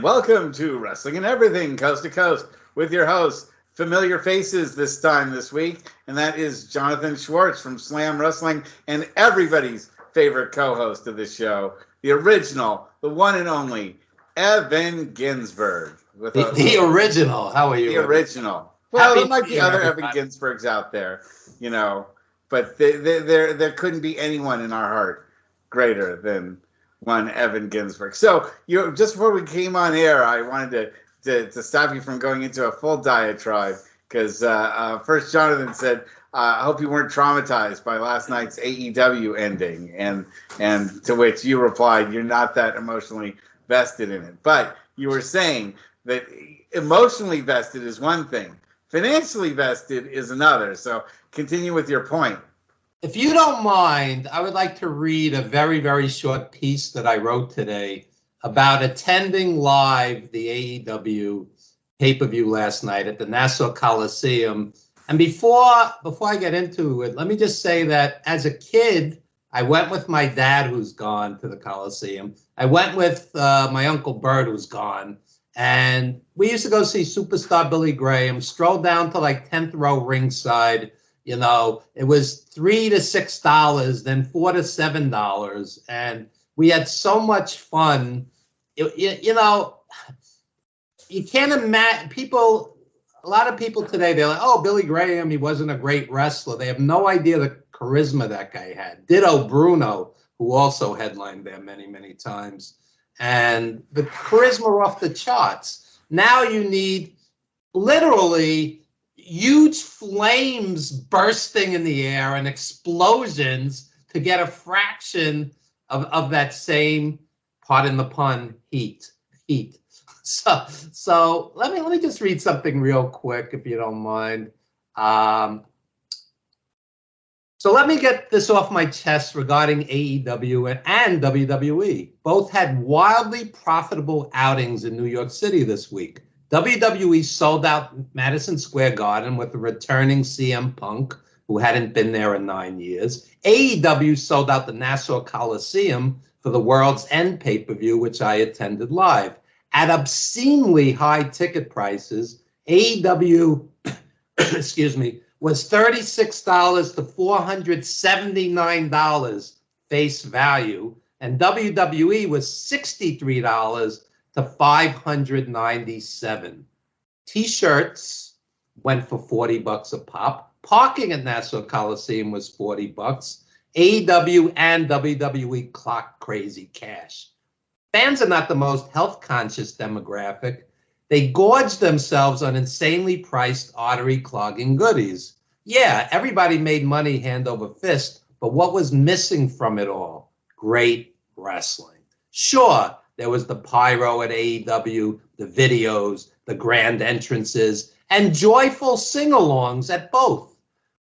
And welcome to Wrestling and Everything, Coast to Coast, with your hosts, familiar faces this week, and that is Jonathan Schwartz from Slam Wrestling, and everybody's favorite co-host of this show, the original, the one and only, Evan Ginzburg. The original. How are you? The original. Well, there might be other Evan Ginzburgs out there, you know, but there couldn't be anyone in our heart greater than one Evan Ginzburg. So, just before we came on air, I wanted to stop you from going into a full diatribe because first Jonathan said, I hope you weren't traumatized by last night's AEW ending, and to which you replied, you're not that emotionally vested in it. But you were saying that emotionally vested is one thing, financially vested is another. So continue with your point. If you don't mind, I would like to read a very, very short piece that I wrote today about attending live the AEW pay-per-view last night at the Nassau Coliseum. And before I get into it, let me just say that as a kid, I went with my dad, who's gone, to the Coliseum. I went with my Uncle Bert, who's gone. And we used to go see Superstar Billy Graham, stroll down to like 10th row ringside. You know, it was $3 to $6, then $4 to $7. And we had so much fun. You know, you can't imagine a lot of people today, they're like, oh, Billy Graham, he wasn't a great wrestler. They have no idea the charisma that guy had. Ditto Bruno, who also headlined there many, many times. And the charisma off the charts. Now you need literally huge flames bursting in the air and explosions to get a fraction of that same, pardon the pun, heat. So let me just read something real quick, if you don't mind. So let me get this off my chest regarding AEW and WWE. Both had wildly profitable outings in New York City this week. WWE sold out Madison Square Garden with the returning CM Punk, who hadn't been there in 9 years. AEW sold out the Nassau Coliseum for the World's End pay-per-view, which I attended live. At obscenely high ticket prices, AEW, was $36 to $479 face value, and WWE was $63 to $597. T-shirts went for $40 a pop. Parking at Nassau Coliseum was $40. AEW and WWE clocked crazy cash. Fans are not the most health-conscious demographic. They gorge themselves on insanely priced artery-clogging goodies. Yeah, everybody made money hand over fist, but what was missing from it all? Great wrestling. Sure, there was the pyro at AEW, the videos, the grand entrances, and joyful sing-alongs at both.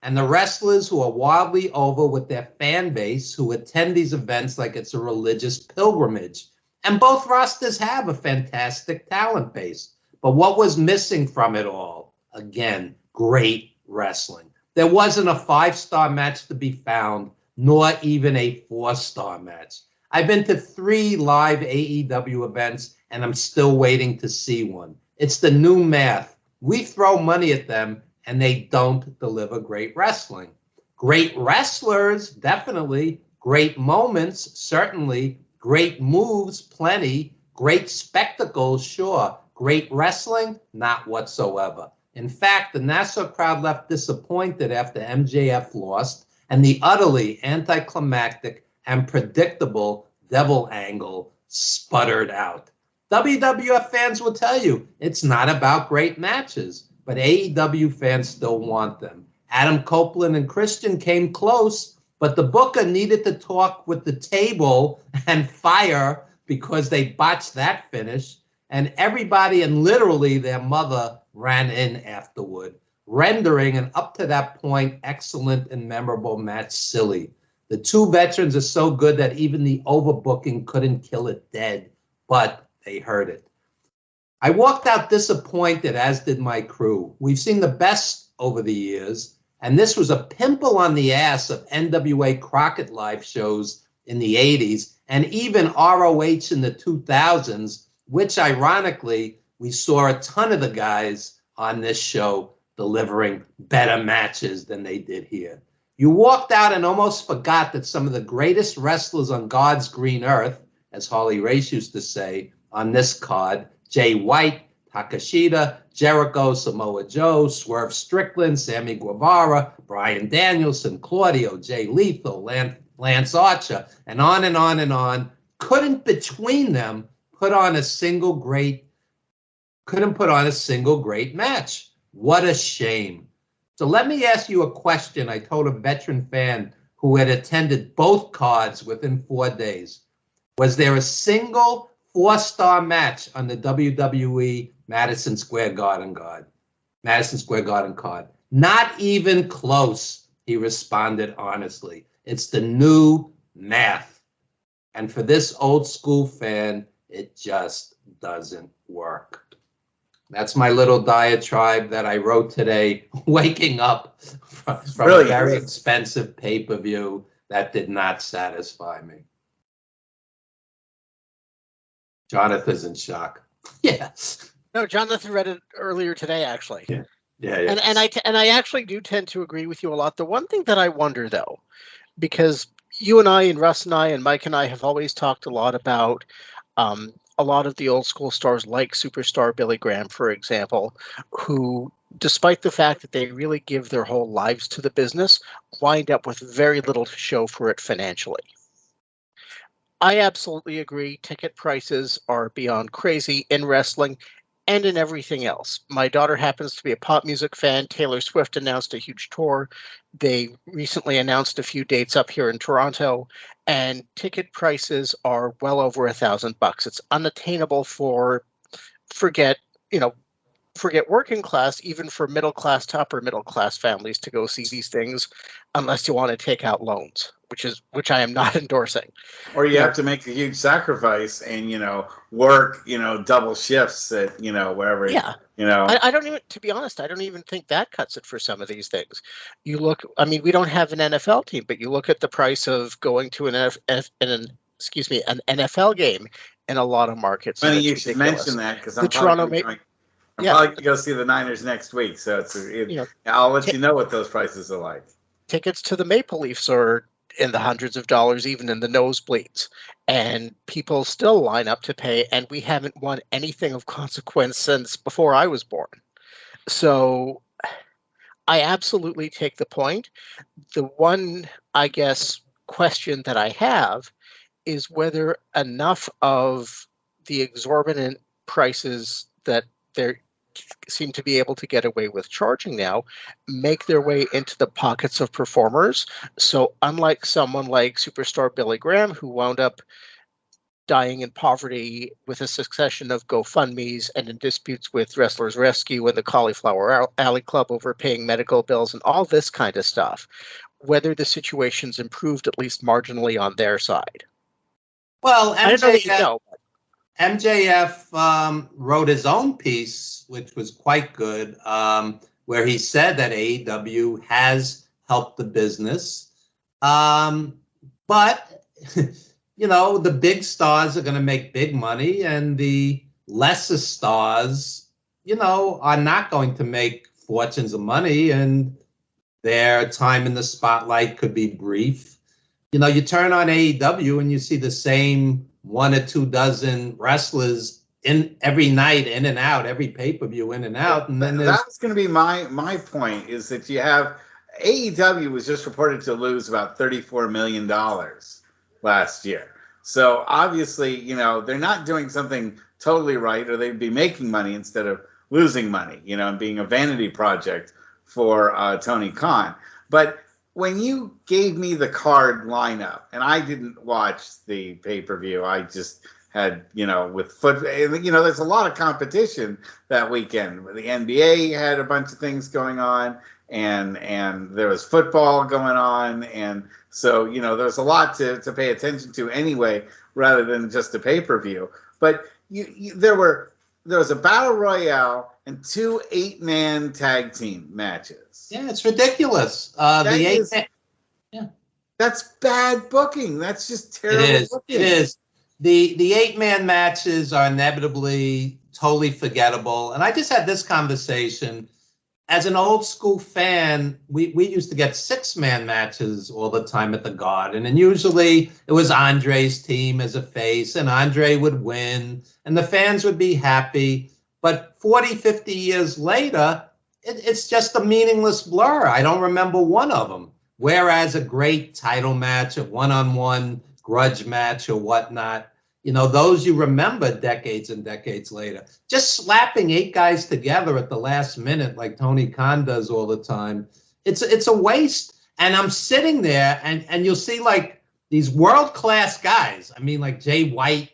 And the wrestlers who are wildly over with their fan base who attend these events like it's a religious pilgrimage. And both rosters have a fantastic talent base. But what was missing from it all? Again, great wrestling. There wasn't a 5-star match to be found, nor even a 4-star match. I've been to 3 live AEW events, and I'm still waiting to see one. It's the new math. We throw money at them, and they don't deliver great wrestling. Great wrestlers, definitely. Great moments, certainly. Great moves, plenty. Great spectacles, sure. Great wrestling, not whatsoever. In fact, the Nassau crowd left disappointed after MJF lost, and the utterly anticlimactic and predictable Devil Angle sputtered out. WWF fans will tell you it's not about great matches, but AEW fans still want them. Adam Copeland and Christian came close, but the booker needed to talk with the table and fire because they botched that finish, and everybody and literally their mother ran in afterward, rendering an up to that point excellent and memorable match silly. The two veterans are so good that even the overbooking couldn't kill it dead, but they heard it. I walked out disappointed, as did my crew. We've seen the best over the years, and this was a pimple on the ass of NWA Crockett live shows in the 80s and even ROH in the 2000s, which ironically, we saw a ton of the guys on this show delivering better matches than they did here. You walked out and almost forgot that some of the greatest wrestlers on God's green earth, as Harley Race used to say, on this card, Jay White, Takashita, Jericho, Samoa Joe, Swerve Strickland, Sammy Guevara, Bryan Danielson, Claudio, Jay Lethal, Lance Archer, and on and on and on, couldn't between them put on a single great match. What a shame. So let me ask you a question. I told a veteran fan who had attended both cards within 4 days. Was there a single 4-star match on the WWE Madison Square Garden card? Not even close, he responded honestly. It's the new math. And for this old school fan, it just doesn't work. That's my little diatribe that I wrote today, waking up from a very expensive pay-per-view that did not satisfy me. Jonathan's in shock. Yes. No, Jonathan read it earlier today, actually. Yeah. And I actually do tend to agree with you a lot. The one thing that I wonder, though, because you and I and Russ and I and Mike and I have always talked a lot about a lot of the old school stars like Superstar Billy Graham, for example, who, despite the fact that they really give their whole lives to the business, wind up with very little to show for it financially. I absolutely agree. Ticket prices are beyond crazy in wrestling and in everything else. My daughter happens to be a pop music fan. Taylor Swift announced a huge tour. They recently announced a few dates up here in Toronto, and ticket prices are well over $1,000. It's unattainable for forget working class, even for middle class to upper middle class families to go see these things, unless you want to take out loans, which I am not endorsing. Or you have to make a huge sacrifice and work double shifts at wherever. Yeah. I don't even, to be honest, I don't even think that cuts it for some of these things. You look, I mean, we don't have an NFL team, but you look at the price of going to an NFL game in a lot of markets. Funny you should mention that, because I'm probably going to go see the Niners next week, so I'll let you know what those prices are like. Tickets to the Maple Leafs are in the hundreds of dollars, even in the nosebleeds, and people still line up to pay, and we haven't won anything of consequence since before I was born. So I absolutely take the point. The one, I guess, question that I have is whether enough of the exorbitant prices that they seem to be able to get away with charging now make their way into the pockets of performers. So unlike someone like Superstar Billy Graham, who wound up dying in poverty with a succession of GoFundMes and in disputes with Wrestlers Rescue and the Cauliflower Alley Club over paying medical bills and all this kind of stuff, whether the situation's improved at least marginally on their side. Well, MJF wrote his own piece, which was quite good, where he said that AEW has helped the business. But, the big stars are going to make big money, and the lesser stars, are not going to make fortunes of money, and their time in the spotlight could be brief. You turn on AEW and you see the same 1 or 2 dozen wrestlers in every night, in and out, every pay-per-view in and out. And then that was going to be my point, is that you have AEW was just reported to lose about $34 million last year. So obviously, they're not doing something totally right, or they'd be making money instead of losing money, and being a vanity project for Tony Khan. But when you gave me the card lineup, and I didn't watch the pay-per-view, I just had, with foot, there's a lot of competition that weekend. The NBA had a bunch of things going on, and there was football going on, and so, there's a lot to pay attention to anyway, rather than just a pay-per-view. But there was a battle royale and 2 8-man tag team matches. Yeah, it's ridiculous. That's bad booking. That's just terrible booking. It is. the 8-man matches are inevitably totally forgettable. And I just had this conversation. As an old school fan, we used to get 6-man matches all the time at the Garden. And usually it was Andre's team as a face, and Andre would win, and the fans would be happy. But 40, 50 years later, it's just a meaningless blur. I don't remember one of them. Whereas a great title match, a one-on-one grudge match or whatnot, those you remember decades and decades later. Just slapping 8 guys together at the last minute like Tony Khan does all the time, it's a waste. And I'm sitting there and you'll see like these world-class guys. I mean, like Jay White,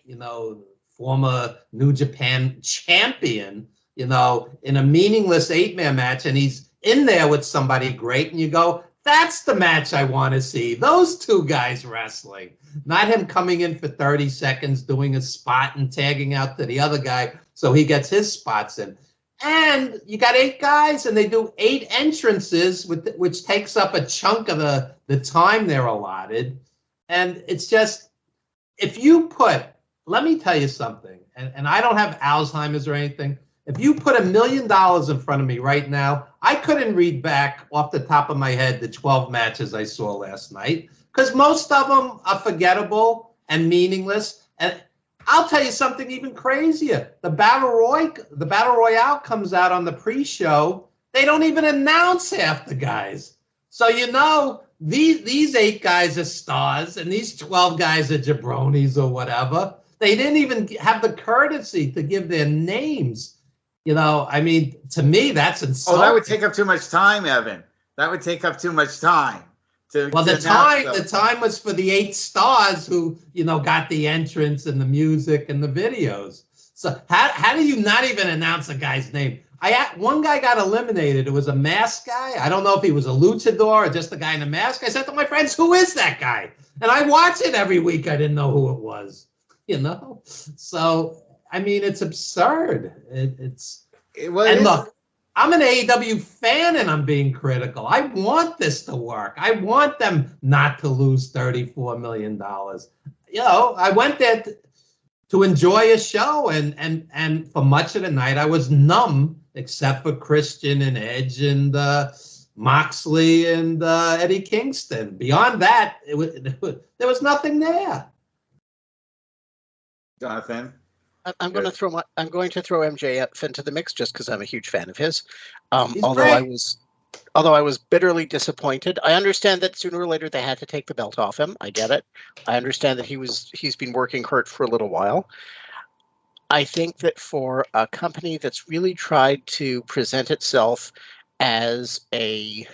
former New Japan champion, in a meaningless 8-man match, and he's in there with somebody great, and you go, that's the match I want to see. Those 2 guys wrestling, not him coming in for 30 seconds, doing a spot and tagging out to the other guy so he gets his spots in. And you got 8 guys, and they do 8 entrances, which takes up a chunk of the time they're allotted. And it's just, let me tell you something, and I don't have Alzheimer's or anything. If you put $1 million in front of me right now, I couldn't read back off the top of my head the 12 matches I saw last night, because most of them are forgettable and meaningless. And I'll tell you something even crazier. The Battle Royale comes out on the pre-show. They don't even announce half the guys. So these 8 guys are stars, and these 12 guys are jabronis or whatever. They didn't even have the courtesy to give their names. I mean, to me, that's insulting. Oh, that would take up too much time, Evan. That would take up too much time. The time was for the 8 stars who, got the entrance and the music and the videos. So how do you not even announce a guy's name? One guy got eliminated. It was a mask guy. I don't know if he was a luchador or just a guy in a mask. I said to my friends, who is that guy? And I watch it every week. I didn't know who it was, So, I mean, it's absurd. Look, I'm an AEW fan and I'm being critical. I want this to work. I want them not to lose $34 million. I went there to enjoy a show, and for much of the night I was numb, except for Christian and Edge and Moxley and Eddie Kingston. Beyond that, there was nothing there. Jonathan? I'm going to throw MJF into the mix just because I'm a huge fan of his. Although I was bitterly disappointed. I understand that sooner or later they had to take the belt off him. I get it. I understand that he's been working hurt for a little while. I think that for a company that's really tried to present itself as a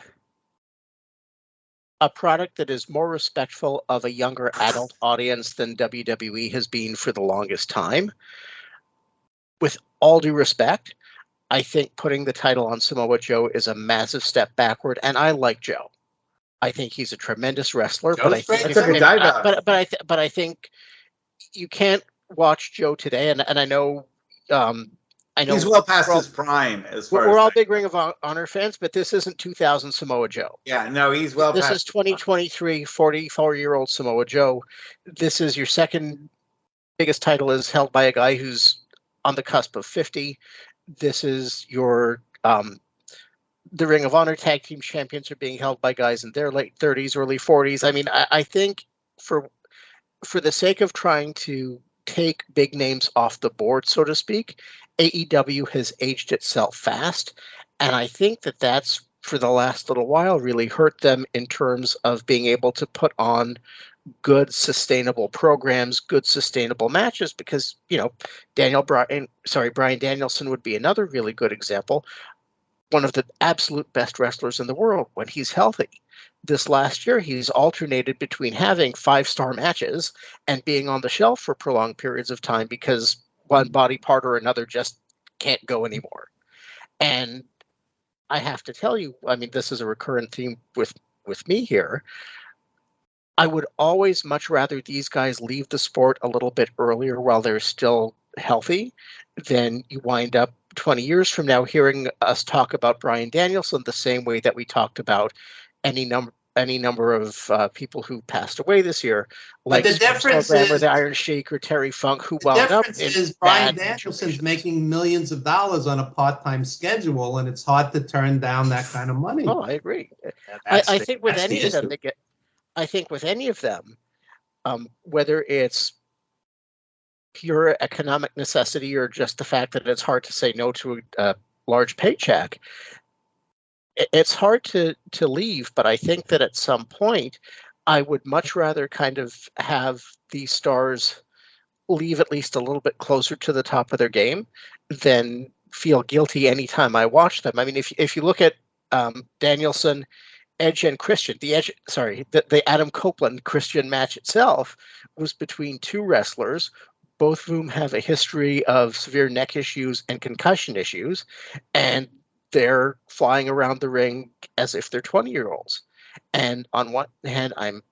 product that is more respectful of a younger adult audience than WWE has been for the longest time, with all due respect, I think putting the title on Samoa Joe is a massive step backward, and I like Joe. I think he's a tremendous wrestler, but I think you can't watch Joe today, and I know he's well past his prime. We're all big Ring of Honor fans, but this isn't 2000 Samoa Joe. Yeah, no, he's well past. This is 2023, 44-year-old Samoa Joe. This is your second biggest title is held by a guy who's on the cusp of 50. This is your the Ring of Honor Tag Team Champions are being held by guys in their late 30s, early 40s. I mean, I think for the sake of trying to take big names off the board, so to speak, AEW has aged itself fast. And I think that that's, for the last little while, really hurt them in terms of being able to put on good, sustainable programs, good, sustainable matches, because, Bryan Danielson would be another really good example. One of the absolute best wrestlers in the world when he's healthy. This last year, he's alternated between having 5-star matches and being on the shelf for prolonged periods of time because one body part or another just can't go anymore. And I have to tell you, I mean, this is a recurrent theme with me here. I would always much rather these guys leave the sport a little bit earlier while they're still healthy than you wind up 20 years from now hearing us talk about Bryan Danielson the same way that we talked about any any number of people who passed away this year, like the difference or is the Iron Sheik or Terry Funk, who the wound up difference in is Brian bad Danielson's situations. making millions of dollars on a part-time schedule, and it's hard to turn down that kind of money. Oh, I agree. That's I think with that's the any of them, issue. I think with any of them, whether it's pure economic necessity or just the fact that it's hard to say no to a large paycheck, it's hard to leave. But I think that at some point, I would much rather kind of have these stars leave at least a little bit closer to the top of their game than feel guilty anytime I watch them. I mean, if you look at Danielson, Edge, and Christian, the Adam Copeland Christian match itself was between two wrestlers, both of whom have a history of severe neck issues and concussion issues, and they're flying around the ring as if they're 20-year-olds. And on one hand, I'm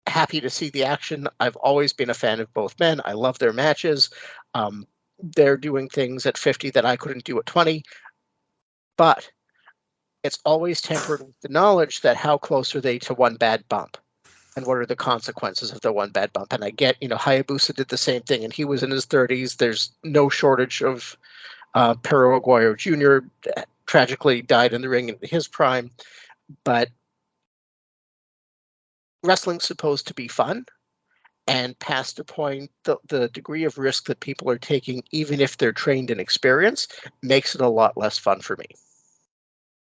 happy to see the action. I've always been a fan of both men. I love their matches. They're doing things at 50 that I couldn't do at 20. But it's always tempered with the knowledge that how close are they to one bad bump? And what are the consequences of the one bad bump? And I get, Hayabusa did the same thing, and he was in his 30s. There's no shortage of Perro Aguayo Jr. tragically died in the ring in his prime. But wrestling's supposed to be fun, and past a point, the degree of risk that people are taking, even if they're trained and experienced, makes it a lot less fun for me.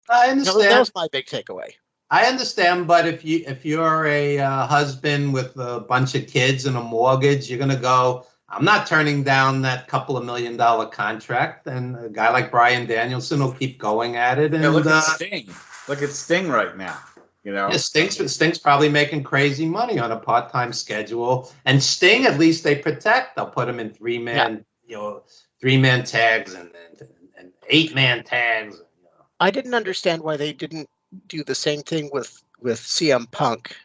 I understand. That was my big takeaway. I understand, but if you're a husband with a bunch of kids and a mortgage, you're gonna go, I'm not turning down that couple of $1 million contract. And a guy like Brian Danielson will keep going at it. And look at Sting. Look at Sting right now. Yeah, Sting's probably making crazy money on a part-time schedule. And Sting, at least they protect. They'll put him in three-man tags and 8-man tags. I didn't understand why they didn't do the same thing with CM Punk.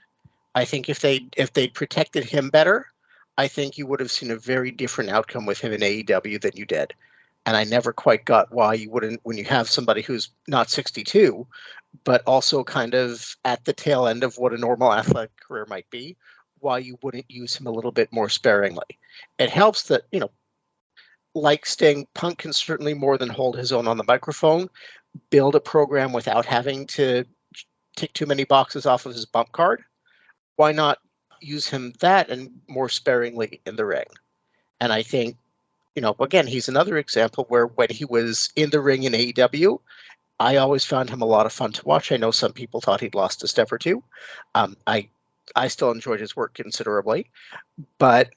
I think if they'd protected him better, I think you would have seen a very different outcome with him in AEW than you did. And I never quite got why you wouldn't, when you have somebody who's not 62, but also kind of at the tail end of what a normal athletic career might be, why you wouldn't use him a little bit more sparingly. It helps that, like Sting, Punk can certainly more than hold his own on the microphone, build a program without having to tick too many boxes off of his bump card. Why not use him that and more sparingly in the ring? And I think, again, he's another example where when he was in the ring in AEW, I always found him a lot of fun to watch. I know some people thought he'd lost a step or two. I still enjoyed his work considerably, but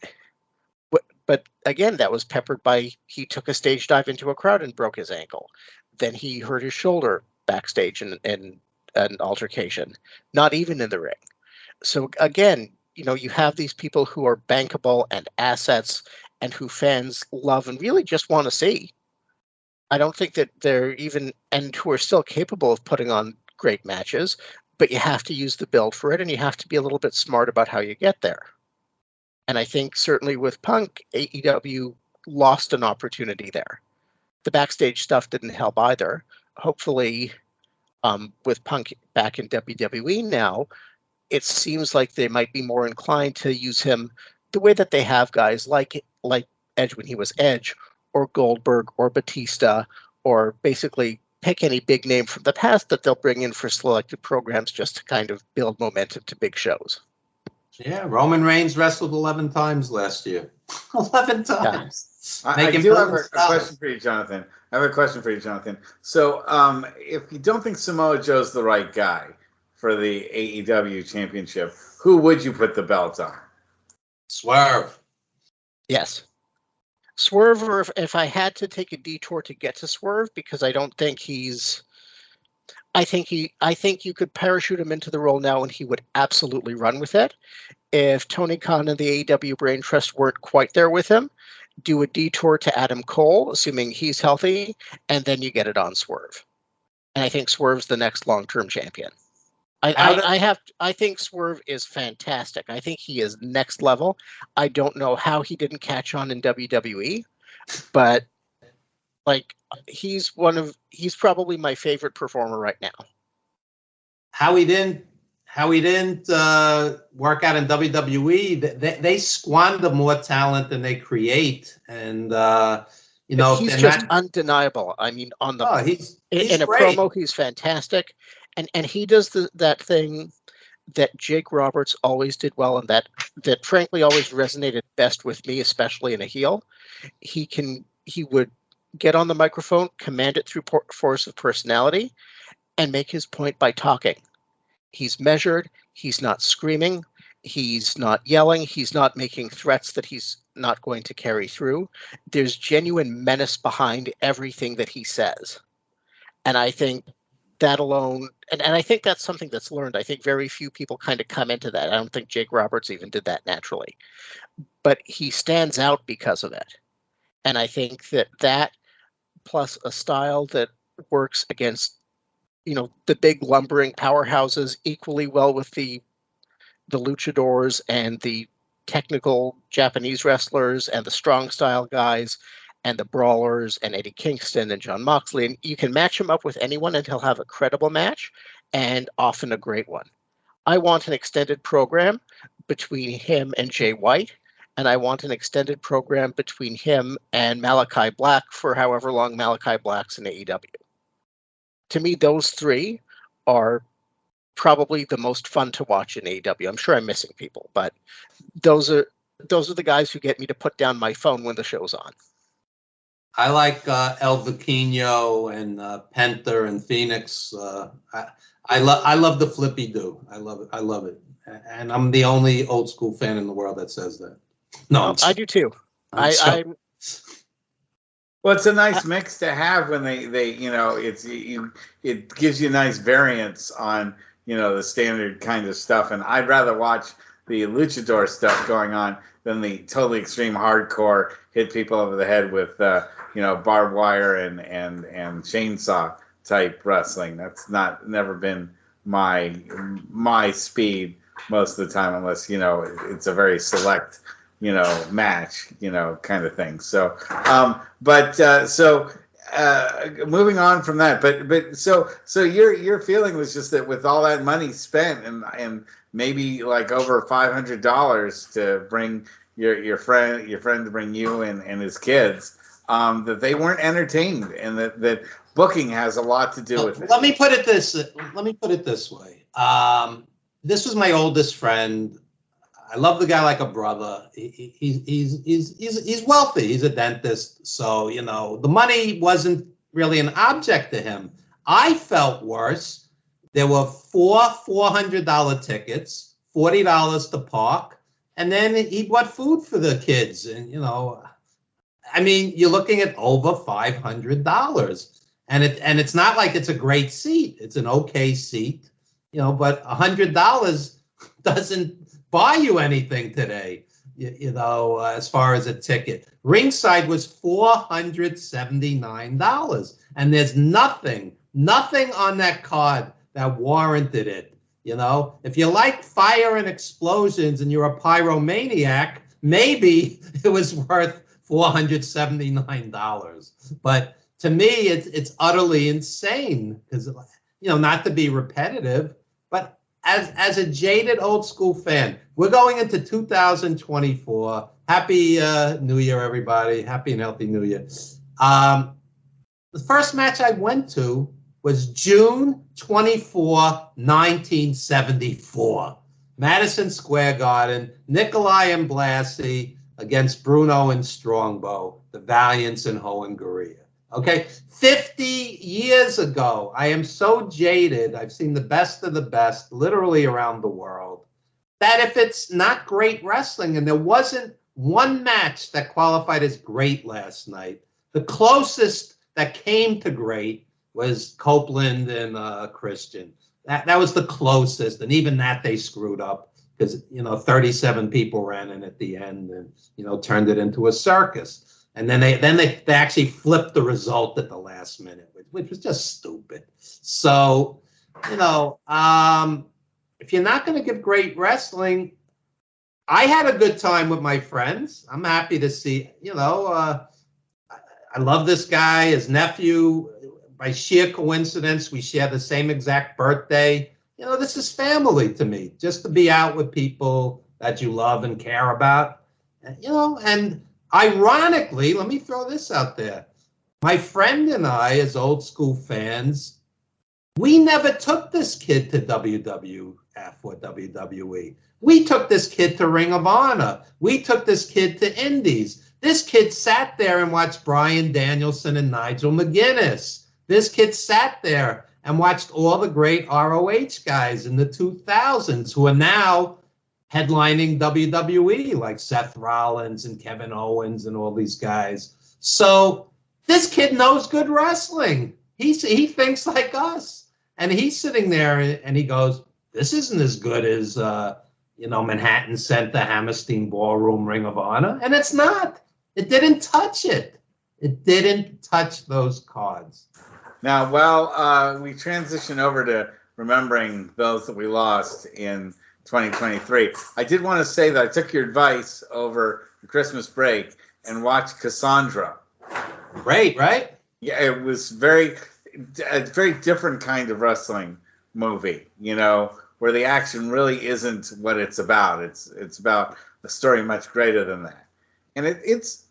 again, that was peppered by he took a stage dive into a crowd and broke his ankle. Then he hurt his shoulder backstage in an altercation, not even in the ring. So again, you have these people who are bankable and assets and who fans love and really just want to see. I don't think that they're even, and who are still capable of putting on great matches, but you have to use the build for it, and you have to be a little bit smart about how you get there. And I think certainly with Punk, AEW lost an opportunity there. The backstage stuff didn't help either. Hopefully, with Punk back in WWE now, it seems like they might be more inclined to use him the way that they have guys like Edge when he was Edge, or Goldberg, or Batista, or basically pick any big name from the past that they'll bring in for selected programs just to kind of build momentum to big shows. Yeah, Roman Reigns wrestled 11 times last year. 11 times. Yeah. I do have a question for you, Jonathan. So if you don't think Samoa Joe's the right guy for the AEW championship, who would you put the belt on? Swerve. Yes. Swerve, or if I had to take a detour to get to Swerve, because I don't think he's... I think you could parachute him into the role now and he would absolutely run with it. If Tony Khan and the AEW Brain Trust weren't quite there with him, do a detour to Adam Cole, assuming he's healthy, and then you get it on Swerve. And I think Swerve's the next long-term champion. I think Swerve is fantastic. I think he is next level. I don't know how he didn't catch on in WWE, but he's probably my favorite performer right now. How he didn't how he didn't work out in WWE. They squander more talent than they create, and he's just undeniable. I mean, on the he's in a great. promo, he's fantastic, and he does that thing that Jake Roberts always did well, and that frankly always resonated best with me, especially in a heel. He would get on the microphone, command it through force of personality, and make his point by talking. He's measured. He's not screaming. He's not yelling. He's not making threats that he's not going to carry through. There's genuine menace behind everything that he says. And I think that alone, and I think that's something that's learned. I think very few people kind of come into that. I don't think Jake Roberts even did that naturally. But he stands out because of it. And I think that plus a style that works against, the big lumbering powerhouses equally well with the luchadors and the technical Japanese wrestlers and the strong style guys and the brawlers and Eddie Kingston and Jon Moxley. And you can match him up with anyone and he'll have a credible match and often a great one. I want an extended program between him and Jay White, and I want an extended program between him and Malachi Black for however long Malachi Black's in AEW. To me, those three are probably the most fun to watch in AEW. I'm sure I'm missing people, but those are the guys who get me to put down my phone when the show's on. I like El Viquinho and Penta and Phoenix. I love the flippy do. I love it. And I'm the only old school fan in the world that says that. No, I do too. Well, it's a nice mix to have when they it gives you a nice variance on the standard kind of stuff. And I'd rather watch the luchador stuff going on than the totally extreme hardcore hit people over the head with barbed wire and chainsaw type wrestling. That's never been my speed most of the time, unless it's a very select match kind of thing. So moving on from that, but so your feeling was just that with all that money spent and maybe like over $500 to bring your friend to bring you and his kids, that they weren't entertained, and that booking has a lot to do with it. Let me put it this way. This was my oldest friend. I love the guy like a brother. He's wealthy. He's a dentist, so the money wasn't really an object to him. I felt worse. There were four $400 tickets, $40 to park, and then he bought food for the kids. And you're looking at over $500, and it's not like it's a great seat. It's an okay seat, but $100 doesn't buy you anything today, as far as a ticket. Ringside was $479, and there's nothing on that card that warranted it. If you like fire and explosions and you're a pyromaniac, maybe it was worth $479. But to me, it's utterly insane because, not to be repetitive, but as a jaded old school fan, we're going into 2024. Happy New Year, everybody. Happy and healthy New Year. The first match I went to was June 24, 1974. Madison Square Garden, Nikolai and Blassie against Bruno and Strongbow, the Valiants and Hohen Gurria. Okay, 50 years ago. I am so jaded. I've seen the best of the best literally around the world, that if it's not great wrestling, and there wasn't one match that qualified as great last night, the closest that came to great was Copeland and Christian. That was the closest, and even that they screwed up because 37 people ran in at the end and turned it into a circus. And then they actually flipped the result at the last minute, which was just stupid. So, if you're not going to give great wrestling, I had a good time with my friends. I'm happy to see, I love this guy, his nephew. By sheer coincidence, we share the same exact birthday. this is family to me, just to be out with people that you love and care about. And ironically, let me throw this out there. My friend and I, as old school fans, we never took this kid to WWF or WWE. We took this kid to Ring of Honor. We took this kid to Indies. This kid sat there and watched Bryan Danielson and Nigel McGuinness. This kid sat there and watched all the great ROH guys in the 2000s who are now headlining WWE, like Seth Rollins and Kevin Owens and all these guys. So this kid knows good wrestling. He thinks like us. And he's sitting there and he goes, this isn't as good as, Manhattan Center, Hammerstein Ballroom, Ring of Honor. And it's not. It didn't touch it. It didn't touch those cards. Now, while we transition over to remembering those that we lost in 2023, I did want to say that I took your advice over the Christmas break and watched Cassandra. Great, right? Yeah, it was a very different kind of wrestling movie, where the action really isn't what it's about. It's about a story much greater than that. And it's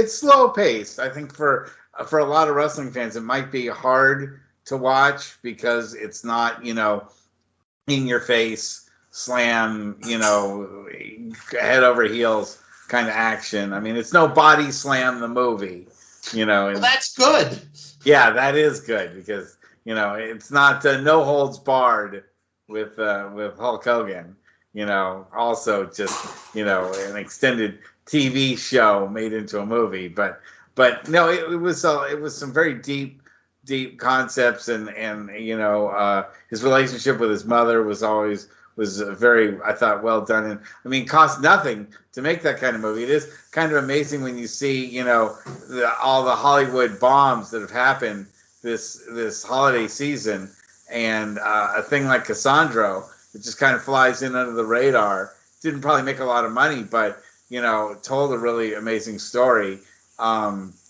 slow paced. I think for a lot of wrestling fans, it might be hard to watch because it's not, in your face, slam, head over heels kind of action. I mean, it's no Body Slam the movie, Well, that's good. Yeah, that is good because, it's not no holds barred with Hulk Hogan, also just, an extended TV show made into a movie, but no, it was some very deep concepts, and his relationship with his mother was very, I thought, well done. And I mean, cost nothing to make that kind of movie. It is kind of amazing when you see, all the Hollywood bombs that have happened this holiday season, and a thing like Cassandra, it just kind of flies in under the radar. Didn't probably make a lot of money, but told a really amazing story.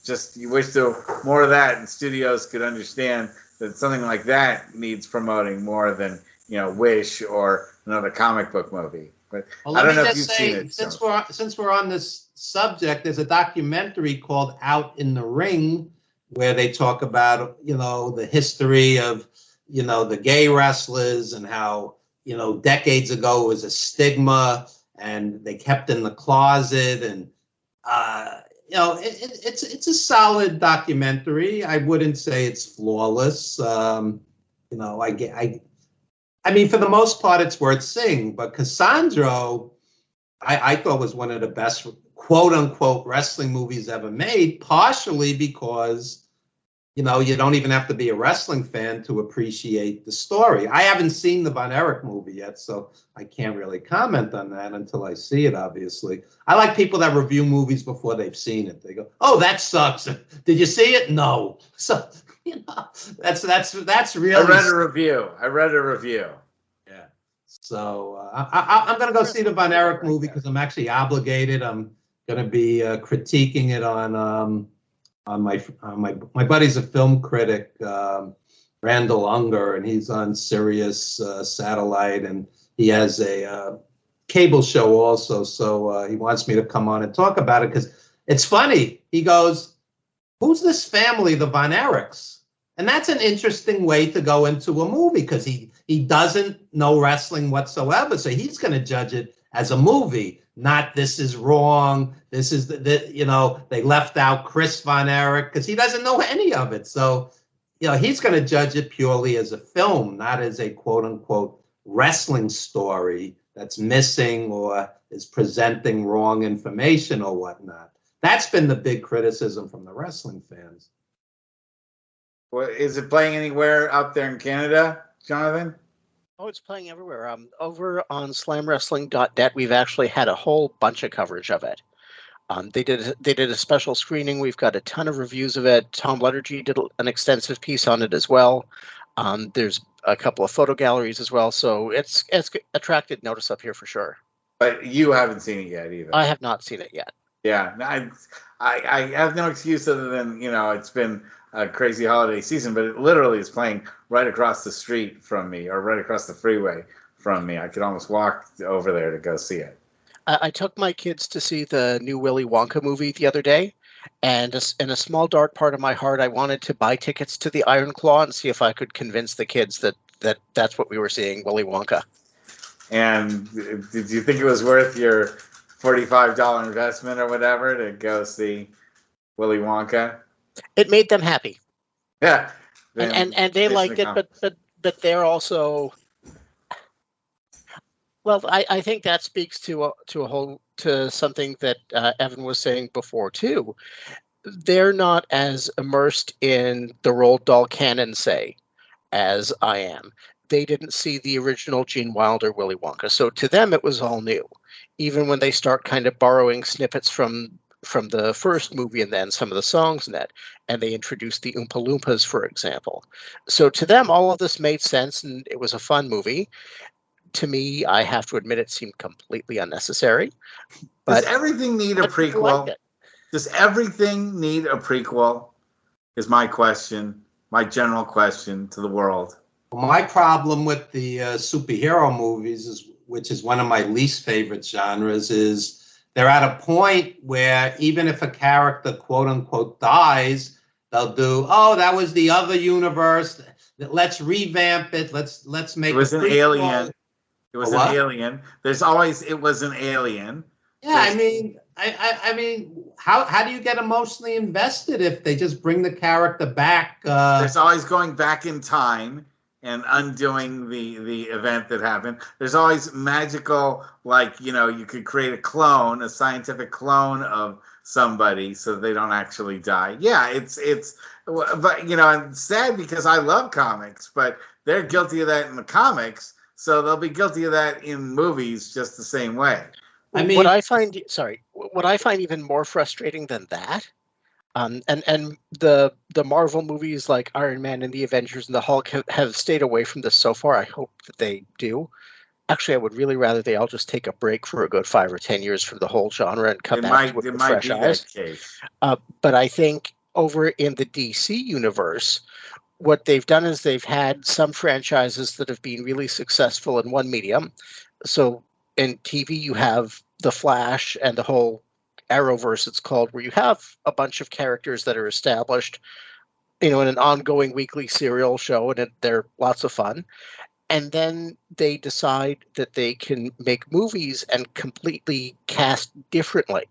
Just you wish there were more of that, and studios could understand that something like that needs promoting more than Wish or another comic book movie. But well, I don't know if you've seen it. Since we're on this subject, there's a documentary called Out in the Ring where they talk about the history of the gay wrestlers and how decades ago it was a stigma and they kept in the closet, and it's a solid documentary. I wouldn't say it's flawless. I mean, for the most part, it's worth seeing. But Cassandra, I thought was one of the best quote unquote wrestling movies ever made, partially because you don't even have to be a wrestling fan to appreciate the story. I haven't seen the Von Erich movie yet, so I can't really comment on that until I see it, obviously. I like people that review movies before they've seen it. They go, oh, that sucks. Did you see it? No. So, that's really... I read a review. Yeah. So I'm going to go see the Von Erich movie because I'm actually obligated. I'm going to be critiquing it on my buddy's a film critic, Randall Unger, and he's on Sirius Satellite, and he has a cable show also. So he wants me to come on and talk about it because it's funny. He goes, "Who's this family, the Von Erichs?" And that's an interesting way to go into a movie because he doesn't know wrestling whatsoever, so he's going to judge it as a movie. Not this is wrong. This is they left out Chris Von Erich because he doesn't know any of it. So, he's going to judge it purely as a film, not as a quote unquote wrestling story that's missing or is presenting wrong information or whatnot. That's been the big criticism from the wrestling fans. Well, is it playing anywhere out there in Canada, Jonathan? Oh, it's playing everywhere. Over on slamwrestling.net, we've actually had a whole bunch of coverage of it. They did a special screening. We've got a ton of reviews of it. Tom Lettergy did an extensive piece on it as well. There's a couple of photo galleries as well. So it's attracted notice up here for sure. But you haven't seen it yet either. I have not seen it yet. Yeah, I have no excuse other than it's been Crazy Holiday Season, but it literally is playing right across the street from me, or right across the freeway from me. I could almost walk over there to go see it. I took my kids to see the new Willy Wonka movie the other day, and in a small dark part of my heart, I wanted to buy tickets to the Iron Claw and see if I could convince the kids that's what we were seeing, Willy Wonka. And did you think it was worth your $45 investment or whatever to go see Willy Wonka? It made them happy. Yeah, and they liked it, but they're also. Well, I think that speaks to something that Evan was saying before too. They're not as immersed in the Roald Dahl canon, say, as I am. They didn't see the original Gene Wilder Willy Wonka, so to them it was all new. Even when they start kind of borrowing snippets from the first movie and then some of the songs in that, and they introduced the Oompa Loompas, for example. So to them, all of this made sense, and it was a fun movie. To me, I have to admit, it seemed completely unnecessary. Does everything need a prequel? Does everything need a prequel? Is my question, my general question to the world. Well, my problem with the superhero movies, which is one of my least favorite genres, is they're at a point where even if a character, quote unquote, dies, they'll do, oh, that was the other universe. Let's revamp it. Let's make it was an alien. It was an alien. There's always it was an alien. Yeah, I mean, how do you get emotionally invested if they just bring the character back? There's always going back in time and undoing the event that happened. There's always magical, like, you could create a clone, a scientific clone of somebody so they don't actually die. Yeah, it's but it's sad because I love comics, but they're guilty of that in the comics, so they'll be guilty of that in movies just the same way. I mean, what I find even more frustrating than that, and the Marvel movies like Iron Man and the Avengers and the Hulk have stayed away from this so far. I hope that they do. Actually, I would really rather they all just take a break for a good 5 or 10 years from the whole genre and come back to it with fresh eyes. But I think over in the DC universe, what they've done is they've had some franchises that have been really successful in one medium. So in TV, you have The Flash and the whole Arrowverse, it's called, where you have a bunch of characters that are established, in an ongoing weekly serial show, and they're lots of fun. And then they decide that they can make movies and completely cast differently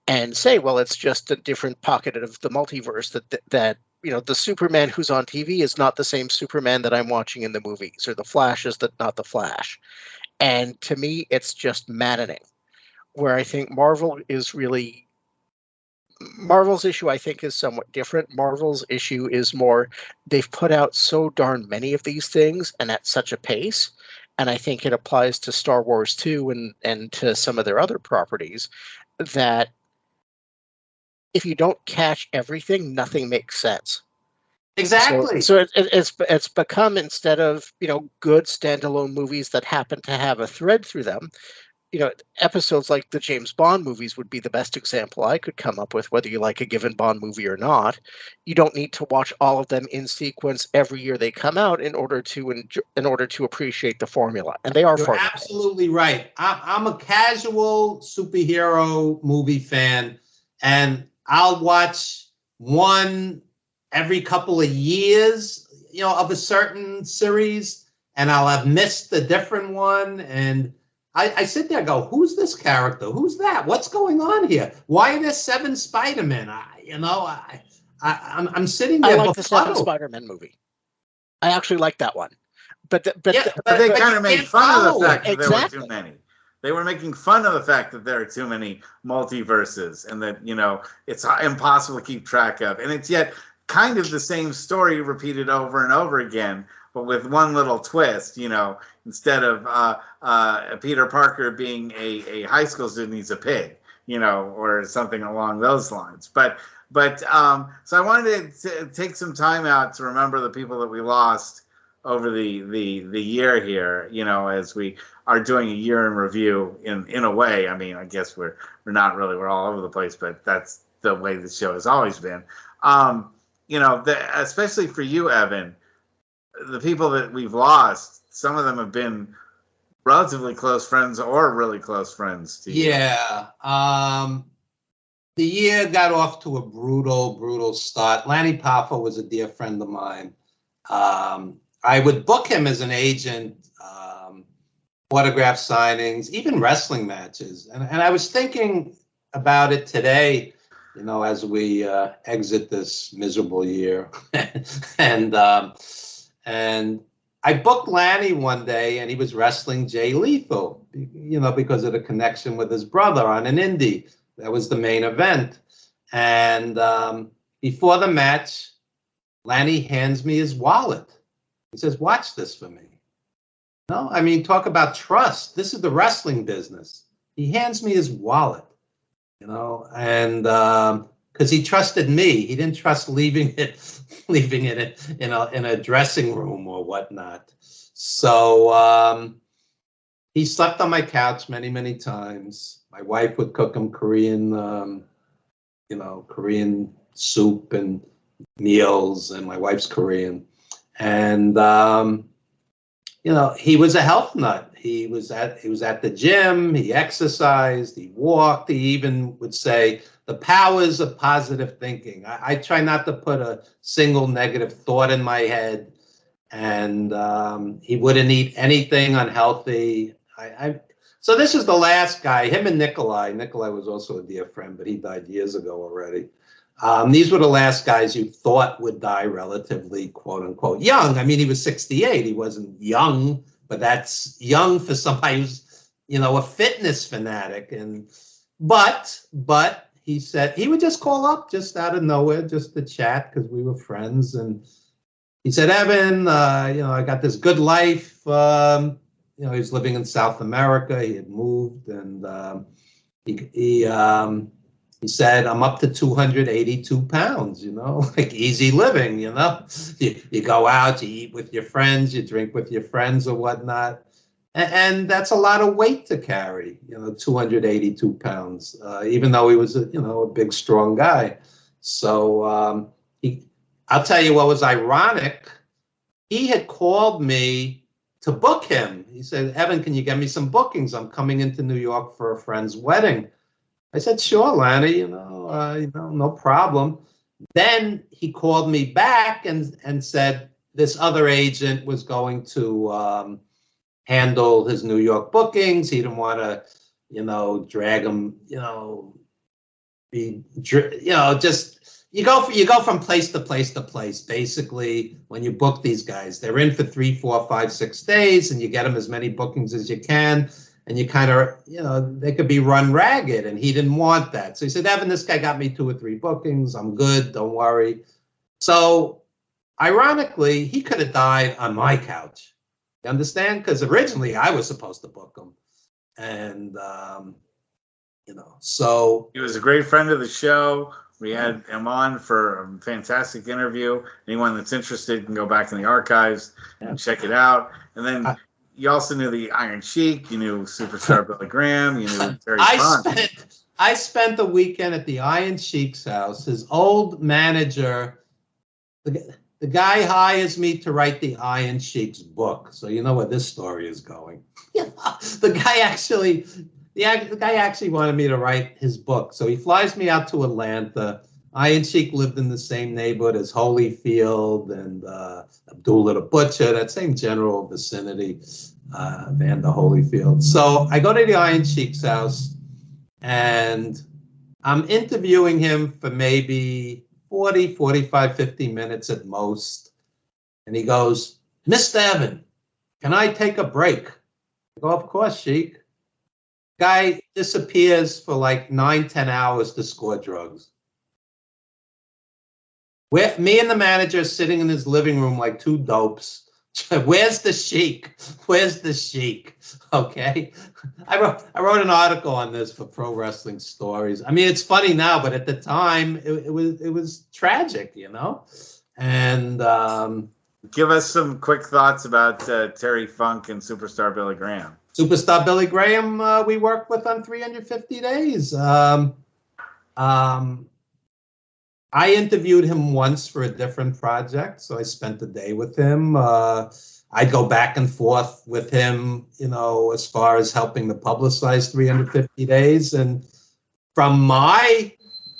and say, well, it's just a different pocket of the multiverse that the Superman who's on TV is not the same Superman that I'm watching in the movies, or the Flash is not the Flash. And to me, it's just maddening. Where I think Marvel's issue, I think, is somewhat different. Marvel's issue is more, they've put out so darn many of these things and at such a pace. And I think it applies to Star Wars too, and to some of their other properties, that if you don't catch everything, nothing makes sense. Exactly. So it's become, instead of good standalone movies that happen to have a thread through them, episodes like the James Bond movies would be the best example I could come up with, whether you like a given Bond movie or not. You don't need to watch all of them in sequence every year they come out in order to appreciate the formula. And they are You're formulas. Absolutely right. I'm a casual superhero movie fan, and I'll watch one every couple of years, of a certain series, and I'll have missed a different one. And I sit there and go, who's this character? Who's that? What's going on here? Why are there 7 Spider-Men? I'm sitting there. I like the 7 Spider-Man movie. I actually like that one. But they kind of made fun of the fact that there were too many. They were making fun of the fact that there are too many multiverses and that, it's impossible to keep track of. And it's yet kind of the same story repeated over and over again, but with one little twist, instead of Peter Parker being a high school student, he's a pig, or something along those lines. But so I wanted to take some time out to remember the people that we lost over the year here, as we are doing a year in review in a way. I mean, I guess we're not really, we're all over the place, but that's the way the show has always been. especially for you, Evan, the people that we've lost, some of them have been relatively close friends or really close friends to you. Yeah. The year got off to a brutal start. Lanny Poffo was a dear friend of mine. I would book him as an agent, autograph signings, even wrestling matches. And I was thinking about it today, as we exit this miserable year. and I booked Lanny one day, and he was wrestling Jay Lethal, because of the connection with his brother on an indie. That was the main event. And before the match, Lanny hands me his wallet. He says, "Watch this for me." No, I mean, talk about trust. This is the wrestling business. He hands me his wallet, and because he trusted me. He didn't trust leaving it in a dressing room or whatnot. So he slept on my couch many times. My wife would cook him Korean soup and meals, and my wife's Korean. And he was a health nut. He was at the gym. He exercised. He walked. He even would say the powers of positive thinking. I try not to put a single negative thought in my head. And he wouldn't eat anything unhealthy. So this is the last guy, him and Nikolai. Nikolai was also a dear friend, but he died years ago already. These were the last guys you thought would die relatively, quote unquote, young. I mean, he was 68. He wasn't young, but that's young for somebody who's, a fitness fanatic. But he said he would just call up just out of nowhere, just to chat, because we were friends. And he said, "Evan, I got this good life." He was living in South America. He had moved, and he said, "I'm up to 282 pounds, like easy living, You go out, you eat with your friends, you drink with your friends or whatnot. And that's a lot of weight to carry, 282 pounds, even though he was, a big, strong guy. So I'll tell you what was ironic. He had called me to book him. He said, "Evan, can you get me some bookings? I'm coming into New York for a friend's wedding." I said, "Sure, Lanny, no problem." Then he called me back and said this other agent was going to handle his New York bookings. He didn't want to, drag him, just you go from place to place to place. Basically, when you book these guys, they're in for 3, 4, 5, 6 days, and you get them as many bookings as you can. And you kind of, they could be run ragged, and he didn't want that. So he said, "Evan, this guy got me 2 or 3 bookings. I'm good. Don't worry." So ironically, he could have died on my couch. You understand? Because originally I was supposed to book him. And, so. He was a great friend of the show. We had him on for a fantastic interview. Anyone that's interested can go back in the archives and check it out. And then you also knew the Iron Sheik. You knew Superstar Billy Graham. You knew Terry Funk. I spent the weekend at the Iron Sheik's house. His old manager, the guy hires me to write the Iron Sheik's book. So you know where this story is going. The guy actually wanted me to write his book. So he flies me out to Atlanta. Iron Sheik lived in the same neighborhood as Holyfield and Abdullah the Butcher, that same general vicinity, Vander Holyfield. So I go to the Iron Sheik's house, and I'm interviewing him for maybe 40, 45, 50 minutes at most. And he goes, "Mr. Evan, can I take a break?" I go, "Of course, Sheik." Guy disappears for like 9, 10 hours to score drugs. Me and the manager are sitting in his living room like 2 dopes. Where's the Sheik? Where's the Sheik? Okay. I wrote an article on this for Pro Wrestling Stories. I mean, it's funny now, but at the time it was tragic, And give us some quick thoughts about Terry Funk and Superstar Billy Graham. Superstar Billy Graham, we worked with on 350 Days. I interviewed him once for a different project, so I spent the day with him. I'd go back and forth with him, as far as helping to publicize 350 Days. And from my